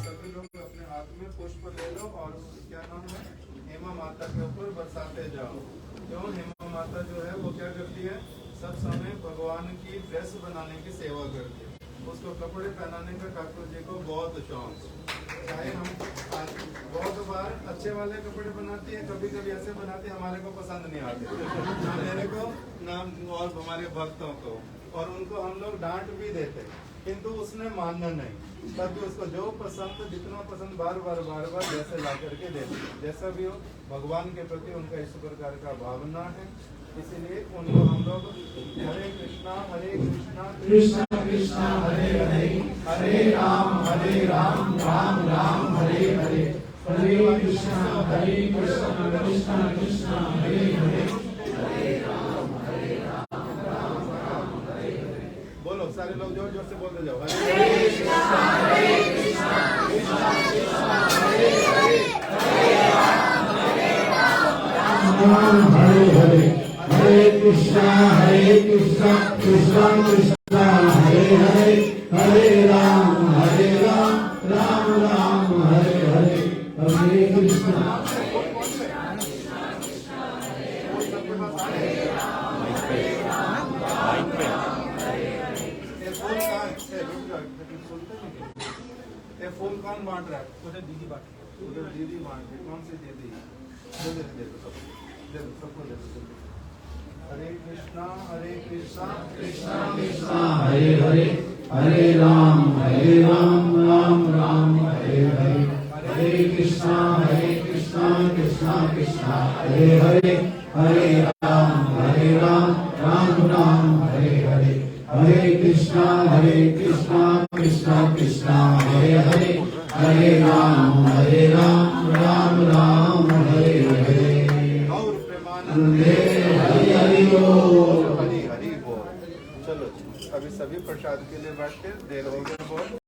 सभी लोग अपने हाथ में पुष्प ले लो और क्या नाम है, हेमा माता के ऊपर बरसाते जाओ। क्यों? हेमा माता जो है वो क्या करती है, सब समय भगवान की ड्रेस बनाने की सेवा करती है। उसको कपड़े पहनाने का ठाकुर जी को बहुत शौक। चाहे हम बहुत बार अच्छे वाले कपड़े बनाती है, कभी कभी ऐसे बनाती है हमारे को पसंद नहीं आते, ना मेरे को ना और हमारे भक्तों को, और उनको हम लोग डांट भी देते, किंतु उसने मानना नहीं। तब उसको जो पसंद, जितना पसंद बार बार जैसे ला करके देते, जैसा भी हो भगवान के प्रति उनका इस प्रकार का भावना है। इसीलिए उनको हम लोग हरे कृष्णा कृष्णा कृष्णा हरे हरे, हरे राम राम राम हरे हरे, हरे कृष्णा कृष्णा कृष्णा हरे हरे, हरे राम राम राम हरे हरे। बोलो सारे लोग जोर जोर से बोलते जाओ, हरे कृष्णा कृष्णा कृष्णा हरे हरे, हरे राम राम हरे हरे, हरे कृष्णा कृष्णा कृष्णा हरे हरे, हरे राम राम राम हरे हरे, हरे कृष्णा ये फूल कौन बांट रहा है? उधर दीदी बांट कौन सी दीदी? दे दो सबको दे दो। हरे कृष्णा कृष्णा कृष्णा हरे हरे, हरे राम राम राम हरे हरे, हरे कृष्णा कृष्णा कृष्णा हरे हरे, हरे राम राम राम हरे हरे, हरे कृष्णा कृष्णा कृष्णा हरे हरे, हरे राम राम राम हरे हरे। और प्रेमानंदे हरि हरि बोल। हरि हरि बोल। चलो अभी सभी प्रसाद के लिए बैठते, देर हो गया बहुत।